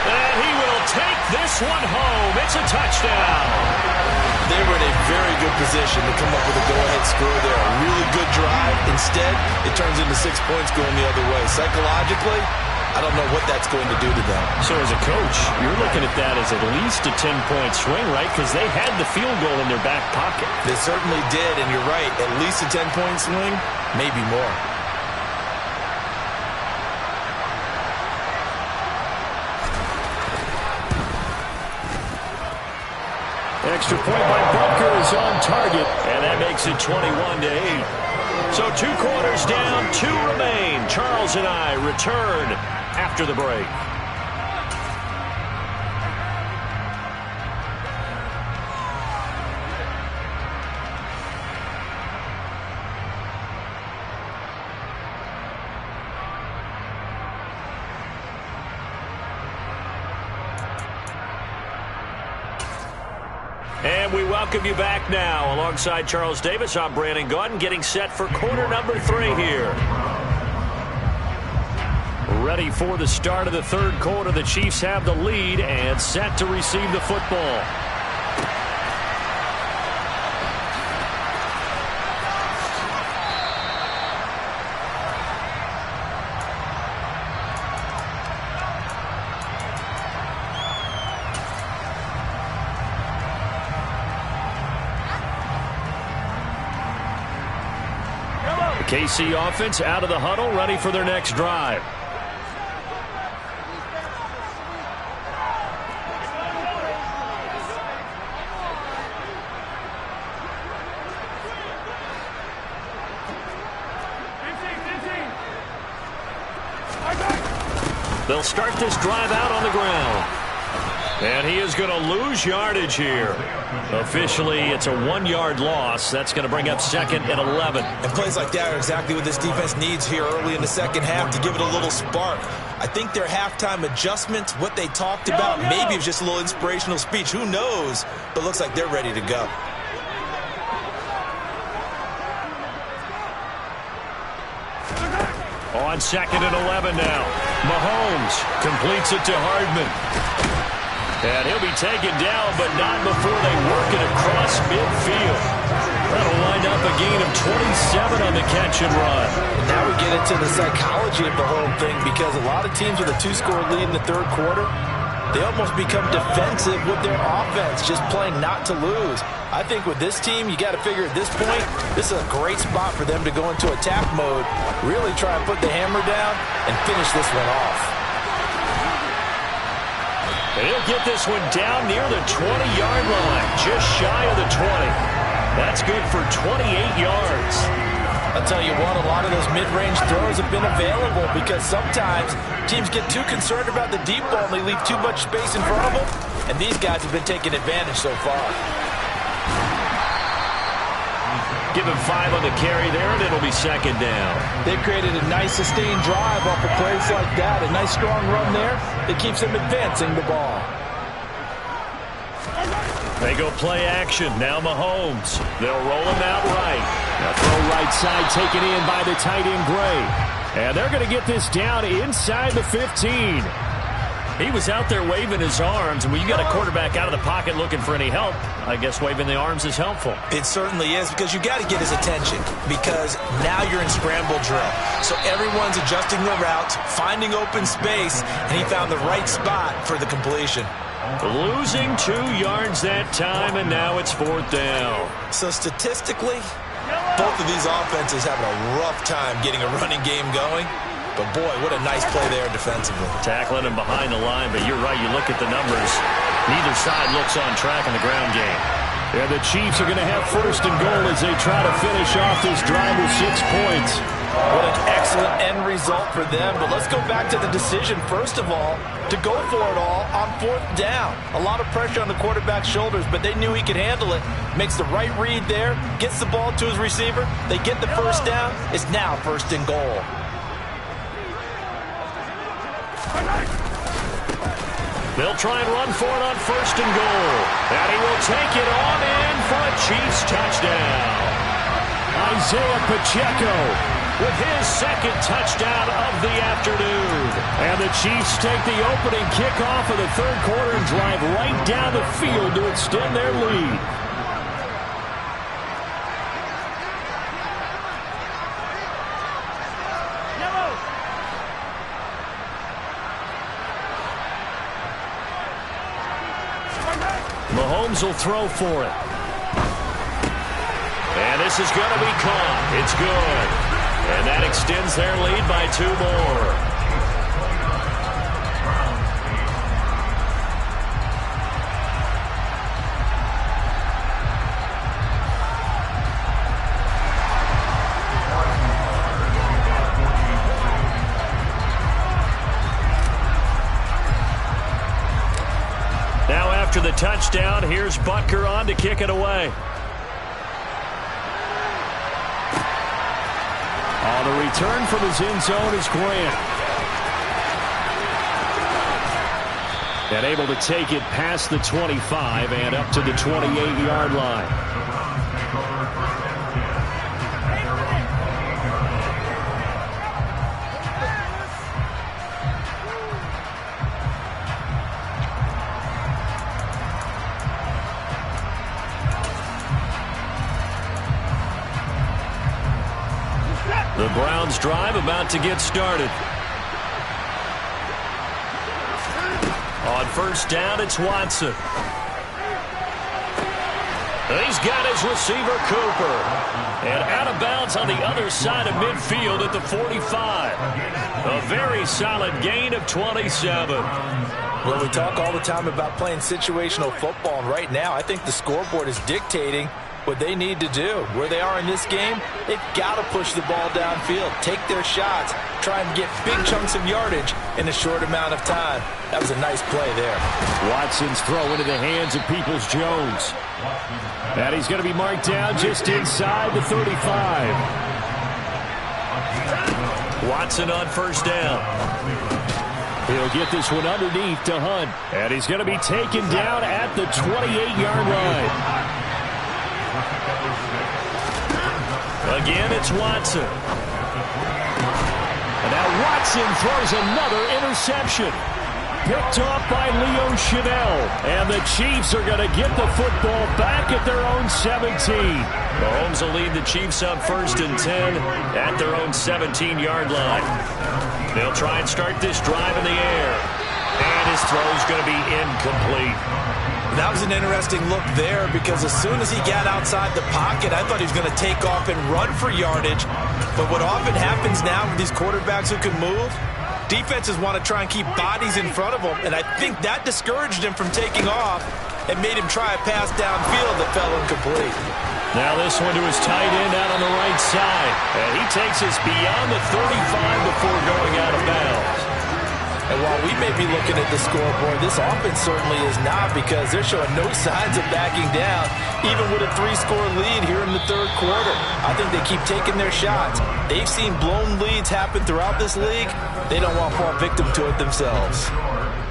And he will take this one home. It's a touchdown. They were in a very good position to come up with a go-ahead score there. A really good drive. Instead, it turns into 6 points going the other way. Psychologically, I don't know what that's going to do to them. So as a coach, you're looking at that as at least a 10-point swing, right? Because they had the field goal in their back pocket. They certainly did, and you're right. At least a 10-point swing, maybe more. Extra point by Butker is on target. And that makes it 21-8. So 2 quarters down, 2 remain. Charles and I return after the break. And we welcome you back now. Alongside Charles Davis, I'm Brandon Gaudin, getting set for quarter number 3 here. Ready for the start of the 3rd quarter. The Chiefs have the lead and set to receive the football. KC offense out of the huddle, ready for their next drive. They'll start this drive out on the ground. And he is going to lose yardage here. Officially, it's a 1-yard loss. That's going to bring up 2nd and 11. And plays like that are exactly what this defense needs here early in the second half to give it a little spark. I think their halftime adjustments, what they talked about, maybe it was just a little inspirational speech. Who knows? But looks like they're ready to go. On 2nd and 11 now. Mahomes completes it to Hardman. And he'll be taken down, but not before they work it across midfield. That'll wind up a gain of 27 on the catch and run. And now we get into the psychology of the whole thing, because a lot of teams with a 2-score lead in the 3rd quarter, they almost become defensive with their offense, just playing not to lose. I think with this team, you got to figure at this point, this is a great spot for them to go into attack mode, really try and put the hammer down and finish this one off. And he'll get this one down near the 20-yard line, just shy of the 20. That's good for 28 yards. I'll tell you what, a lot of those mid-range throws have been available because sometimes teams get too concerned about the deep ball and they leave too much space in front of them, and these guys have been taking advantage so far. Give him 5 on the carry there, and it'll be second down. They've created a nice sustained drive off of plays like that. A nice strong run there that keeps them advancing the ball. They go play action. Now Mahomes. They'll roll him out right. Now throw right side taken in by the tight end Gray. And they're going to get this down inside the 15. He was out there waving his arms, and when you got a quarterback out of the pocket looking for any help, I guess waving the arms is helpful. It certainly is, because you got to get his attention, because now you're in scramble drill. So everyone's adjusting their routes, finding open space, and he found the right spot for the completion. Losing 2 yards that time, and now it's 4th down. So statistically, both of these offenses having a rough time getting a running game going. But, boy, what a nice play there defensively. Tackling him behind the line, but you're right. You look at the numbers. Neither side looks on track in the ground game. Yeah, the Chiefs are going to have 1st and goal as they try to finish off this drive with 6 points. What an excellent end result for them. But let's go back to the decision, first of all, to go for it all on 4th down. A lot of pressure on the quarterback's shoulders, but they knew he could handle it. Makes the right read there, gets the ball to his receiver. They get the 1st down. It's now 1st and goal. They'll try and run for it on 1st and goal. And he will take it on in for a Chiefs touchdown. Isaiah Pacheco with his 2nd touchdown of the afternoon. And the Chiefs take the opening kickoff of the 3rd quarter and drive right down the field to extend their lead. Mahomes will throw for it. And this is going to be caught. It's good. And that extends their lead by 2 more. After the touchdown, here's Butker on to kick it away. On the return from his end zone is Grant. And able to take it past the 25 and up to the 28-yard line. The Browns drive about to get started. On 1st down, it's Watson. He's got his receiver, Cooper. And out of bounds on the other side of midfield at the 45. A very solid gain of 27. Well, we talk all the time about playing situational football, and right now I think the scoreboard is dictating what they need to do. Where they are in this game, they've got to push the ball downfield, take their shots, try and get big chunks of yardage in a short amount of time. That was a nice play there. Watson's throw into the hands of Peoples-Jones. And he's going to be marked down just inside the 35. Watson on 1st down. He'll get this one underneath to Hunt. And he's going to be taken down at the 28-yard line. Again, it's Watson. And now Watson throws another interception. Picked off by Leo Chanel. And the Chiefs are going to get the football back at their own 17. Mahomes will lead the Chiefs up 1st and 10 at their own 17-yard line. They'll try and start this drive in the air. And his this throw is going to be incomplete. That was an interesting look there because as soon as he got outside the pocket, I thought he was going to take off and run for yardage. But what often happens now with these quarterbacks who can move, defenses want to try and keep bodies in front of them, and I think that discouraged him from taking off and made him try a pass downfield that fell incomplete. Now this one to his tight end out on the right side. And he takes us beyond the 35 before going out of bounds. And while we may be looking at the scoreboard, this offense certainly is not because they're showing no signs of backing down, even with a 3-score lead here in the third quarter. I think they keep taking their shots. They've seen blown leads happen throughout this league. They don't want to fall victim to it themselves.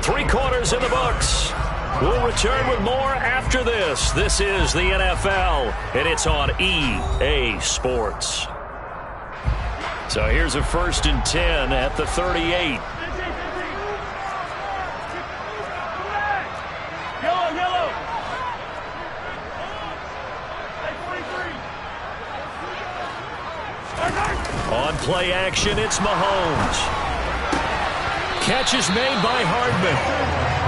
3 quarters in the books. We'll return with more after this. This is the NFL, and it's on EA Sports. So here's a 1st and 10 at the 38. On play action, it's Mahomes. Catch is made by Hardman.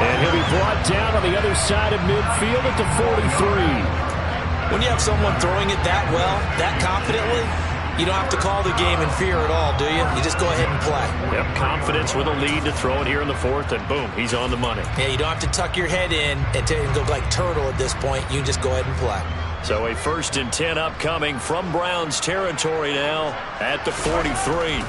And he'll be brought down on the other side of midfield at the 43. When you have someone throwing it that well, that confidently, you don't have to call the game in fear at all, do you? You just go ahead and play. Yep, confidence with a lead to throw it here in the 4th, and boom, he's on the money. Yeah, you don't have to tuck your head in and go like turtle at this point. You can just go ahead and play. So a 1st and 10 upcoming from Browns territory now at the 43.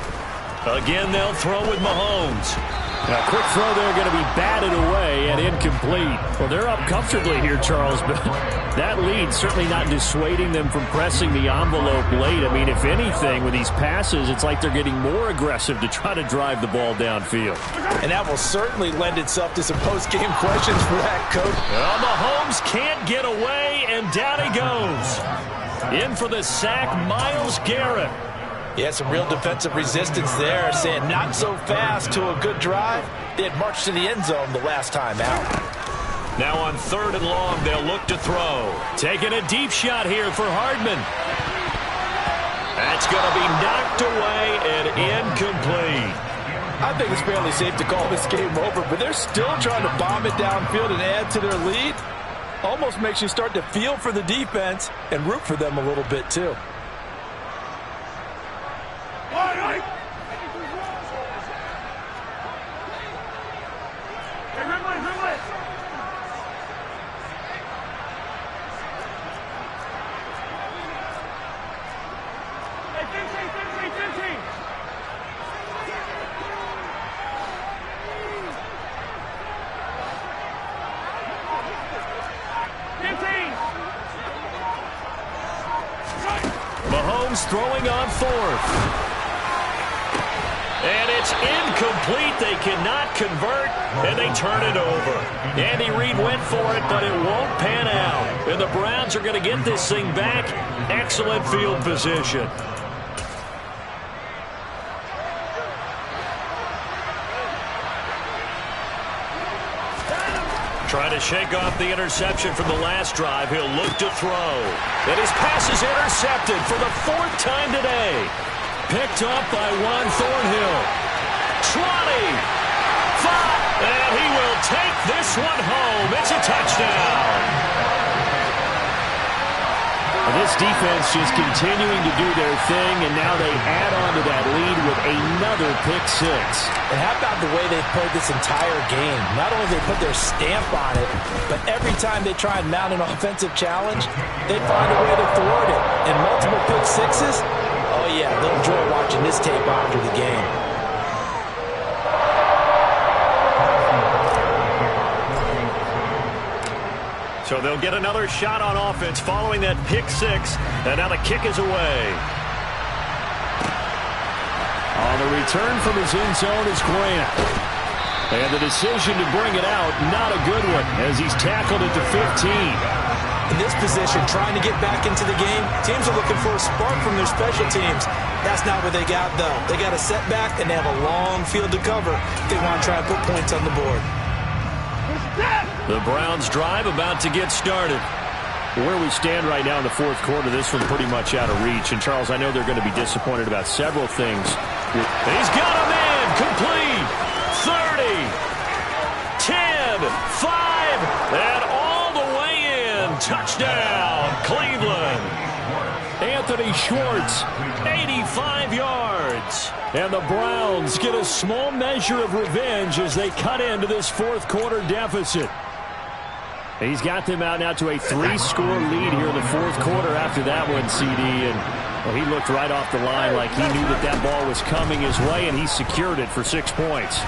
Again, they'll throw with Mahomes. A quick throw there going to be batted away and incomplete. Well, they're up comfortably here, Charles, but that lead certainly not dissuading them from pressing the envelope late. I mean, if anything, with these passes, it's like they're getting more aggressive to try to drive the ball downfield. And that will certainly lend itself to some post-game questions for that coach. Well, Mahomes can't get away, and down he goes. In for the sack, Myles Garrett. Yeah, some real defensive resistance there, saying not so fast to a good drive. They had marched to the end zone the last time out. Now on 3rd and long, they'll look to throw. Taking a deep shot here for Hardman. That's going to be knocked away and incomplete. I think it's fairly safe to call this game over, but they're still trying to bomb it downfield and add to their lead. Almost makes you start to feel for the defense and root for them a little bit, too. Mahomes throwing on 4th. And it's incomplete. They cannot convert, and they turn it over. Andy Reid went for it, but it won't pan out. And the Browns are going to get this thing back. Excellent field position. Trying to shake off the interception from the last drive. He'll look to throw. And his pass is intercepted for the 4th time today. Picked up by Juan Thornhill. 20. 5. And he will take this one home. It's a touchdown. This defense just continuing to do their thing, and now they add on to that lead with another pick 6. And how about the way they've played this entire game? Not only do they put their stamp on it, but every time they try and mount an offensive challenge, they find a way to thwart it. And multiple pick 6s, oh yeah, they'll enjoy watching this tape after the game. So they'll get another shot on offense following that pick 6. And now the kick is away. On the return from his end zone is Grant. And the decision to bring it out, not a good one, as he's tackled at the 15. In this position, trying to get back into the game, teams are looking for a spark from their special teams. That's not what they got, though. They got a setback, and they have a long field to cover if they want to try and put points on the board. The Browns drive about to get started. Where we stand right now in the 4th quarter, this one pretty much out of reach. And, Charles, I know they're going to be disappointed about several things. He's got a man. Complete. 30. 10. Schwartz, 85 yards. And the Browns get a small measure of revenge as they cut into this fourth quarter deficit. He's got them out now to a 3-score lead here in the fourth quarter after that one, CD. And well, he looked right off the line like he knew that that ball was coming his way, and he secured it for 6 points.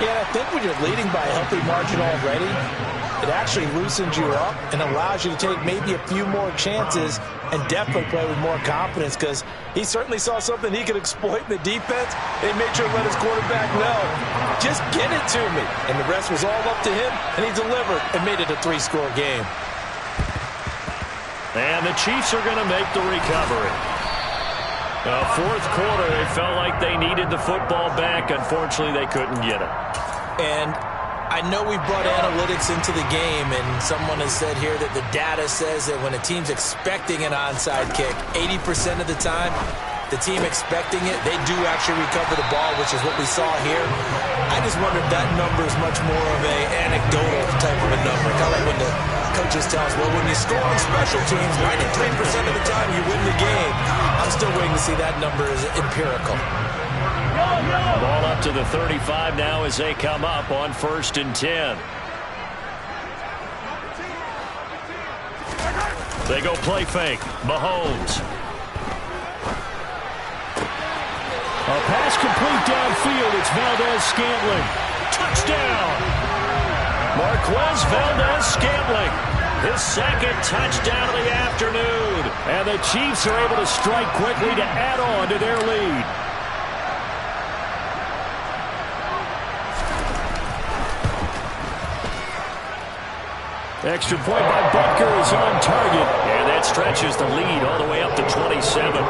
Yeah, I think when you're leading by a healthy margin already, it actually loosens you up and allows you to take maybe a few more chances and definitely play with more confidence, because he certainly saw something he could exploit in the defense, and he made sure to let his quarterback know, just get it to me. And the rest was all up to him, and he delivered and made it a 3-score game. And the Chiefs are going to make the recovery. Fourth quarter, they felt like they needed the football back. Unfortunately, they couldn't get it. And I know we brought analytics into the game, and someone has said here that the data says that when a team's expecting an onside kick, 80% of the time, the team expecting it, they do actually recover the ball, which is what we saw here. I just wonder if that number is much more of an anecdotal type of a number. Kind of like when the coaches tell us, well, when you score on special teams, 93% of the time you win the game. I'm still waiting to see that number is empirical. Ball up to the 35 now as they come up on 1st and 10. They go play fake. Mahomes. A pass complete downfield. It's Valdez-Scantling. Touchdown! Marquez Valdez-Scantling. His second touchdown of the afternoon. And the Chiefs are able to strike quickly to add on to their lead. Extra point by Butker is on target. And that stretches the lead all the way up to 27.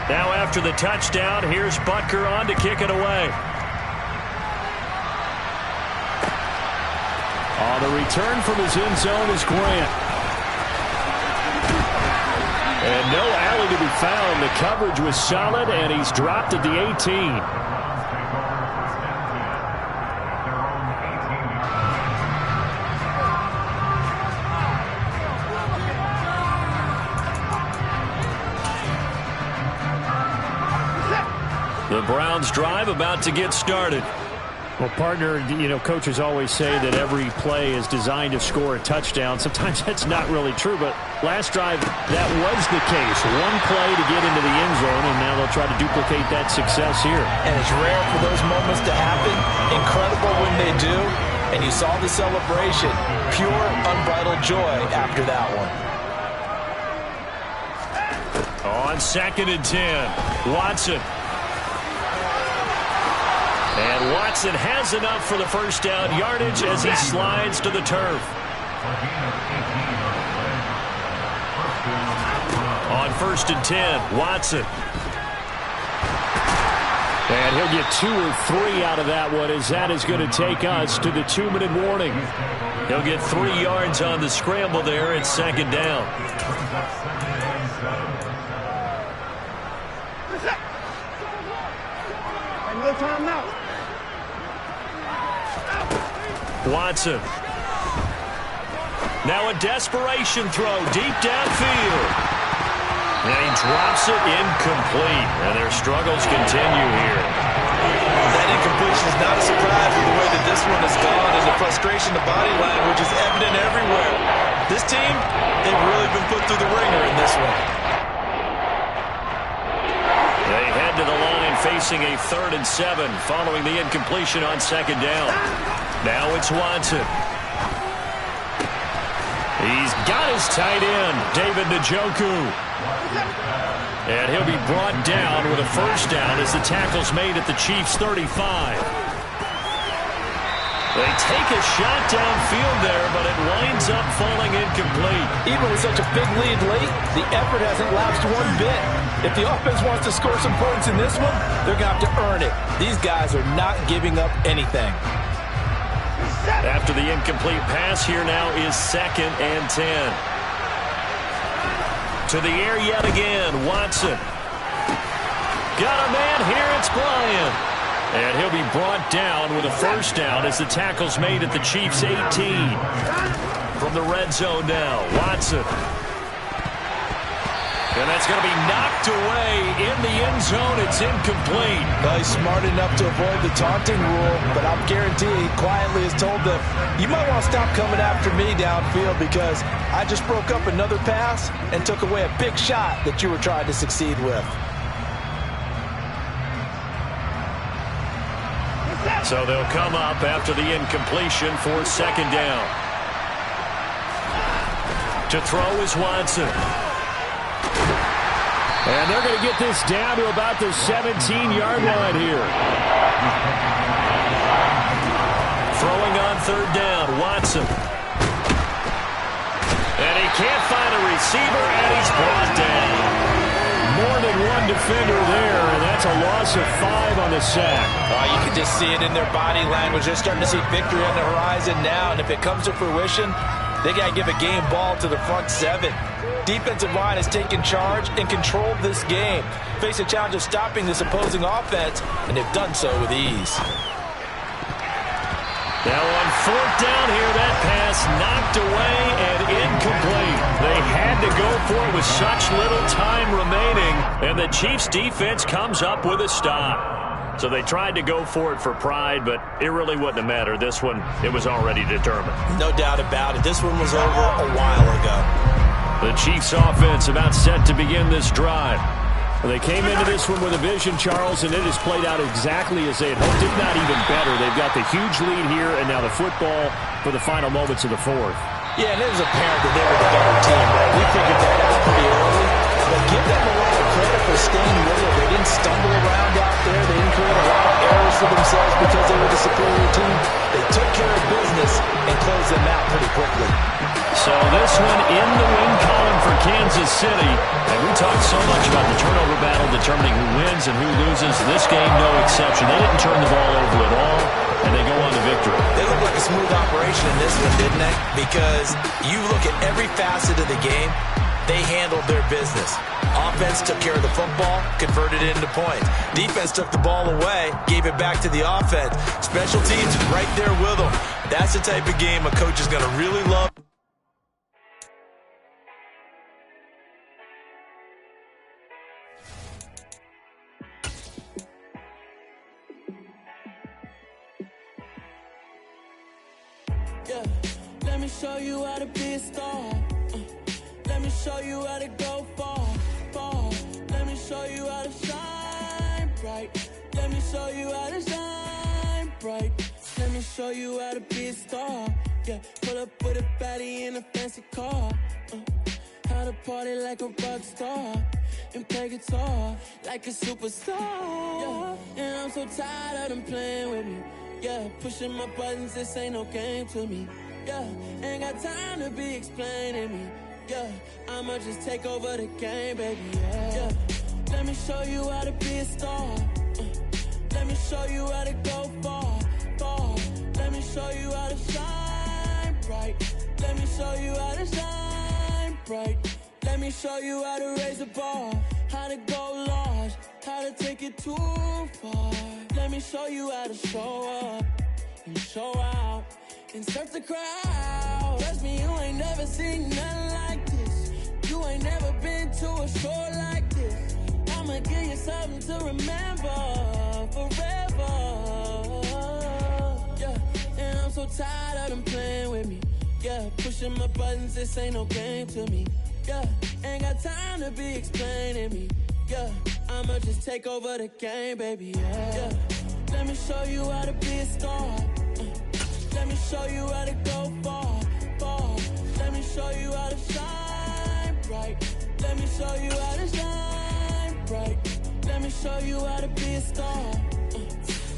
Now after the touchdown, here's Butker on to kick it away. On the return from his end zone is Grant. And no alley to be found. The coverage was solid, and he's dropped at the 18. The Browns drive about to get started. Well, partner, coaches always say that every play is designed to score a touchdown. Sometimes that's not really true, but last drive, that was the case. One play to get into the end zone, and now they'll try to duplicate that success here. And it's rare for those moments to happen. Incredible when they do. And you saw the celebration. Pure, unbridled joy after that one. On 2nd and 10, Watson. And Watson has enough for the first down yardage as he slides to the turf. On 1st and 10, Watson. And he'll get 2 or 3 out of that one, as that is going to take us to the 2-minute warning. He'll get 3 yards on the scramble there at 2nd down. No timeout. Watson. Now a desperation throw deep downfield. And he drops it incomplete. And their struggles continue here. That incompletion is not a surprise with the way that this one has gone, and the frustration, the body language is evident everywhere. This team, they've really been put through the ringer in this one. They head to the line facing a 3rd and 7 following the incompletion on 2nd down. Now it's Watson. He's got his tight end, David Njoku. And he'll be brought down with a first down as the tackle's made at the Chiefs' 35. They take a shot downfield there, but it winds up falling incomplete. Even with such a big lead late, the effort hasn't lapsed one bit. If the offense wants to score some points in this one, they're going to have to earn it. These guys are not giving up anything. After the incomplete pass, here now is 2nd and 10. To the air yet again, Watson. Got a man here, it's Bryant. And he'll be brought down with a first down as the tackle's made at the Chiefs' 18. From the red zone now, Watson. And that's going to be knocked away in the end zone. It's incomplete. Well, he's smart enough to avoid the taunting rule, but I'll guarantee he quietly has told them, you might want to stop coming after me downfield because I just broke up another pass and took away a big shot that you were trying to succeed with. So they'll come up after the incompletion for second down. To throw is Watson. And they're going to get this down to about the 17-yard line here. Throwing on third down, Watson. And he can't find a receiver, and he's brought down. More than one defender there, and that's a loss of 5 on the sack. You can just see it in their body language. They're starting to see victory on the horizon now, and if it comes to fruition, they got to give a game ball to the front 7. Defensive line has taken charge and controlled this game. Face a challenge of stopping this opposing offense, and they've done so with ease. Now on fourth down here, that pass knocked away and incomplete. They had to go for it with such little time remaining, and the Chiefs' defense comes up with a stop. So they tried to go for it for pride, but it really wouldn't have mattered. This one, it was already determined. No doubt about it. This one was over a while ago. The Chiefs' offense about set to begin this drive. Well, they came into this one with a vision, Charles, and it has played out exactly as they had hoped, if not even better. They've got the huge lead here, and now the football for the final moments of the fourth. Yeah, and it was apparent that they were the better team, right? We figured that out pretty early. But give them a lot of credit for staying with it. They didn't stumble around out there. They didn't create a lot of errors for themselves because they were the superior team. They took care of business and closed them out pretty quickly. So this one in the win column for Kansas City. And we talked so much about the turnover battle determining who wins and who loses. This game, no exception. They didn't turn the ball over at all, and they go on to victory. They look like a smooth operation in this one, didn't they? Because you look at every facet of the game, they handled their business. Offense took care of the football, converted it into points. Defense took the ball away, gave it back to the offense. Special teams right there with them. That's the type of game a coach is going to really love. Yeah, let me show you how to be a star. Let me show you how to go far, far. Let me show you how to shine bright. Let me show you how to shine bright. Let me show you how to be a star. Yeah, pull up with a baddie in a fancy car. How to party like a rock star and play guitar like a superstar. Yeah, and I'm so tired of them playing with me. Yeah, pushing my buttons, this ain't no game to me. Yeah, ain't got time to be explaining me. Yeah, I'ma just take over the game, baby. Yeah, let me show you how to be a star. Let me show you how to go far, far. Let me show you how to shine bright. Let me show you how to shine bright. Let me show you how to raise the bar, how to go large, how to take it too far. Let me show you how to show up and show out and surf the crowd. Trust me, you ain't never seen nothing like this. You ain't never been to a show like this. I'ma give you something to remember forever. Yeah, and I'm so tired of them playing with me. Yeah, pushing my buttons, this ain't no game to me. Yeah, ain't got time to be explaining me. Yeah, I'ma just take over the game, baby. Yeah, let me show you how to be a star. Let me show you how to go far, far. Let me show you how to shine bright. Let me show you how to shine bright. Let me show you how to be a star.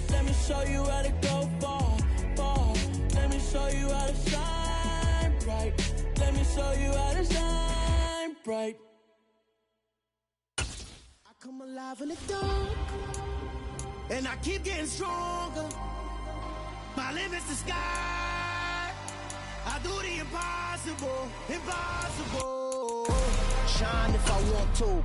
Let me show you how to go far, far. Let me show you how to shine bright. Let me show you how to shine bright. I come alive in the dark, and I keep getting stronger. My limit's the sky. I do the impossible, impossible. Shine if I want to.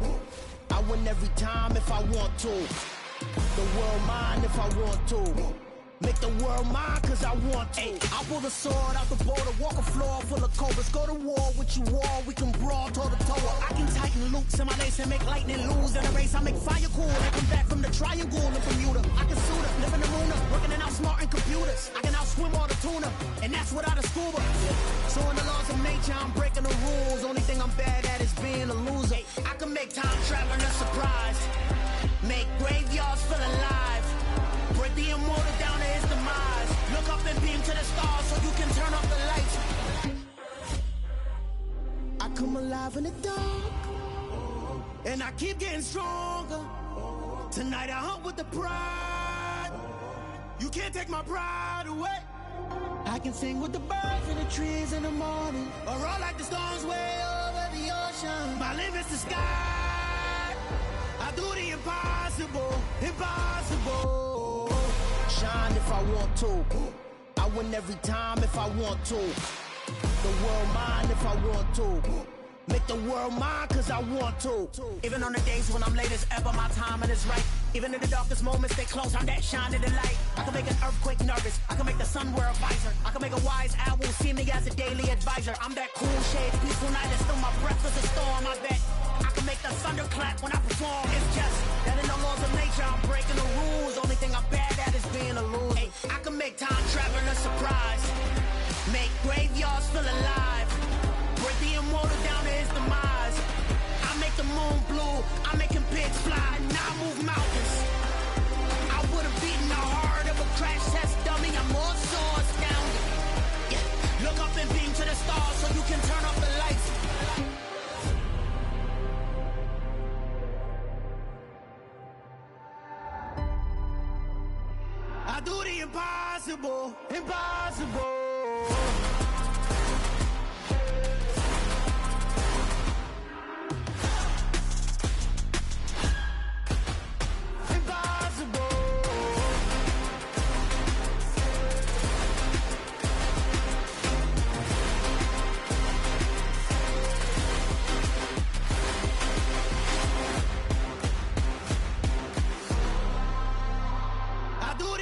I win every time if I want to. The world mine if I want to. Make the world mine cause I want to. I pull the sword out the border, walk a floor full of cobras. Go to war with you all, we can brawl toe to toe. I can tighten loops in my lace and make lightning lose in a race. I make fire cool and come back from the triangle in Bermuda. I can suit her, live in the moon, working and outsmarting computers. I can outswim all the tuna, and that's without a scuba. So in the laws of nature, I'm breaking the rules. Only thing I'm bad at is being a loser. I can make time traveling a surprise. Make graveyards feel alive. Break the immortal down to his demise. Look up and beam to the stars so you can turn off the lights. I come alive in the dark, and I keep getting stronger. Tonight I hunt with the pride. You can't take my pride away. I can sing with the birds and the trees in the morning, or roll like the storms way over the ocean. My limit's the sky. I do the impossible, impossible. Shine if I want to. I win every time if I want to. The world mine if I want to. Make the world mine cause I want to. Even on the days when I'm late as ever, my timing is right. Even in the darkest moments, stay close, I'm that shining the light. I can make an earthquake nervous, I can make the sun wear a visor. I can make a wise owl see me as a daily advisor. I'm that cool shade, peaceful night, and still my breath is a storm, I bet. I can make the thunder clap when I perform. It's just that in the laws of nature, I'm breaking the rules. Only thing I'm bad at is being a loser. Hey, I can make time traveling a surprise. Make graveyards feel alive. Break the immortal down to his demise. I make the moon blue, I'm making pigs fly. Now I move mountains. I would've beaten the heart of a crash test dummy. I'm more so astounded. Yeah. Look up and beam to the stars so you can turn off the lights. I do the impossible, impossible.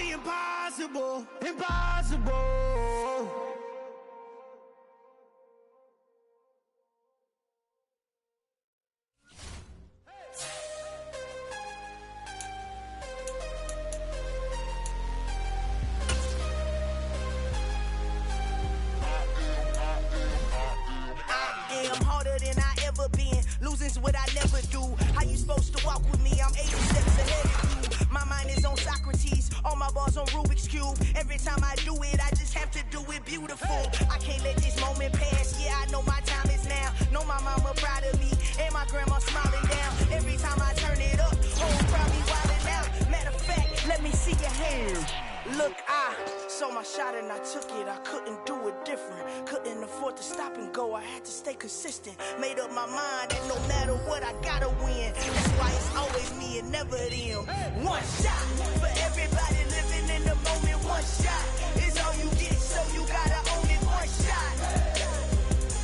Impossible, impossible. I am harder than I ever been. Losing's what I never do. How you supposed to walk with me? I'm 80 steps ahead of you. My mind is on Socrates. All my bars on Rubik's Cube. Every time I do it, I just have to do it beautiful. I can't let this moment pass. Yeah, I know my time is now. Know my mama proud of me, and my grandma smiling down. Every time I turn it up, home probably wildin' out. Matter of fact, let me see your hands. Look, I saw my shot and I took it. I couldn't do it different. Couldn't afford to stop and go. I had to stay consistent. Made up my mind that no matter what, I gotta win. That's why it's always me and never them. One shot for everybody living in the moment. One shot is all you get, so you gotta own it. One shot.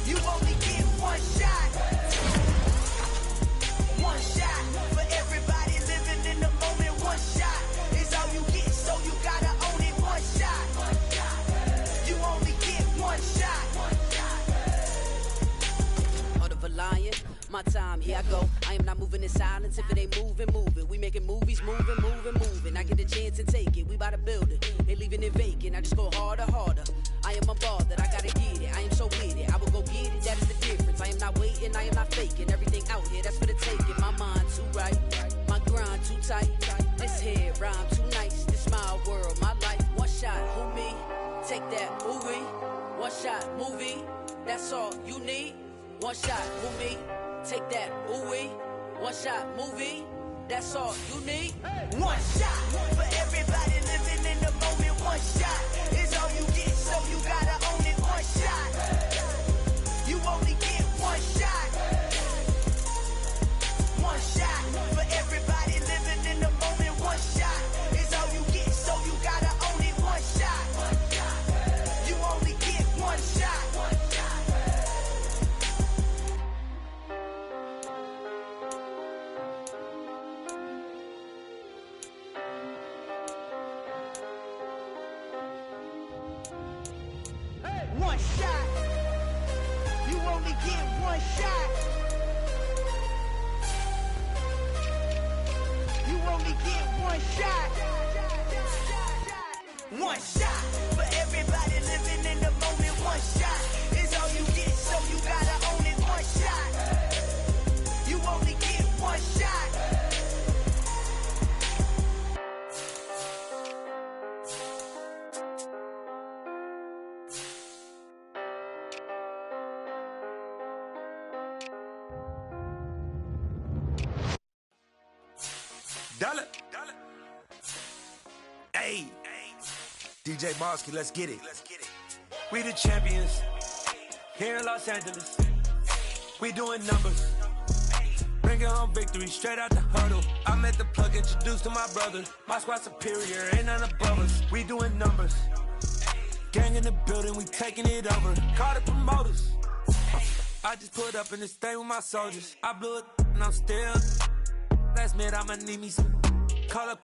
You only get one shot. One shot for everybody living in the moment. One shot is all you get, so you gotta own it. One shot. You only get one shot. Heart of a lion, my time, here I go. I am not moving in silence. If it ain't moving, moving. We making movies, moving, moving, moving. I get a chance to take it. We bout to build it. They leaving it vacant. I just go harder, harder. I am unbothered. I gotta get it. I am so with it. I will go get it. That is the difference. I am not waiting. I am not faking. Everything out here, that's for the taking. My mind too right. My grind too tight. This head rhyme too nice. This my world, my life. One shot, who me? Take that, movie. One shot, movie. That's all you need. One shot, who me? Take that, ooh-wee. One shot, movie. That's all you need. One shot for everybody living in the moment. One shot is all you get, so you gotta own it. One shot. You only get one shot. One shot for everybody living in the moment. One shot is all you get, so you gotta own it. One shot. You only get one shot. one shot. You only get one shot. You only get one shot. One shot for everybody living in the moment. One shot is all you get, so you gotta own it. One shot. You only get one shot. Dollar. Hey, DJ Bosky, let's get it. We the champions here in Los Angeles. We doing numbers, bringing home victory straight out the huddle. I met the plug, introduced to my brother. My squad superior, ain't none above us. We doing numbers, gang in the building, we taking it over. Call the promoters. I just put up in this thing with my soldiers. I blew it and I'm still. Last minute I'ma need me some. Call up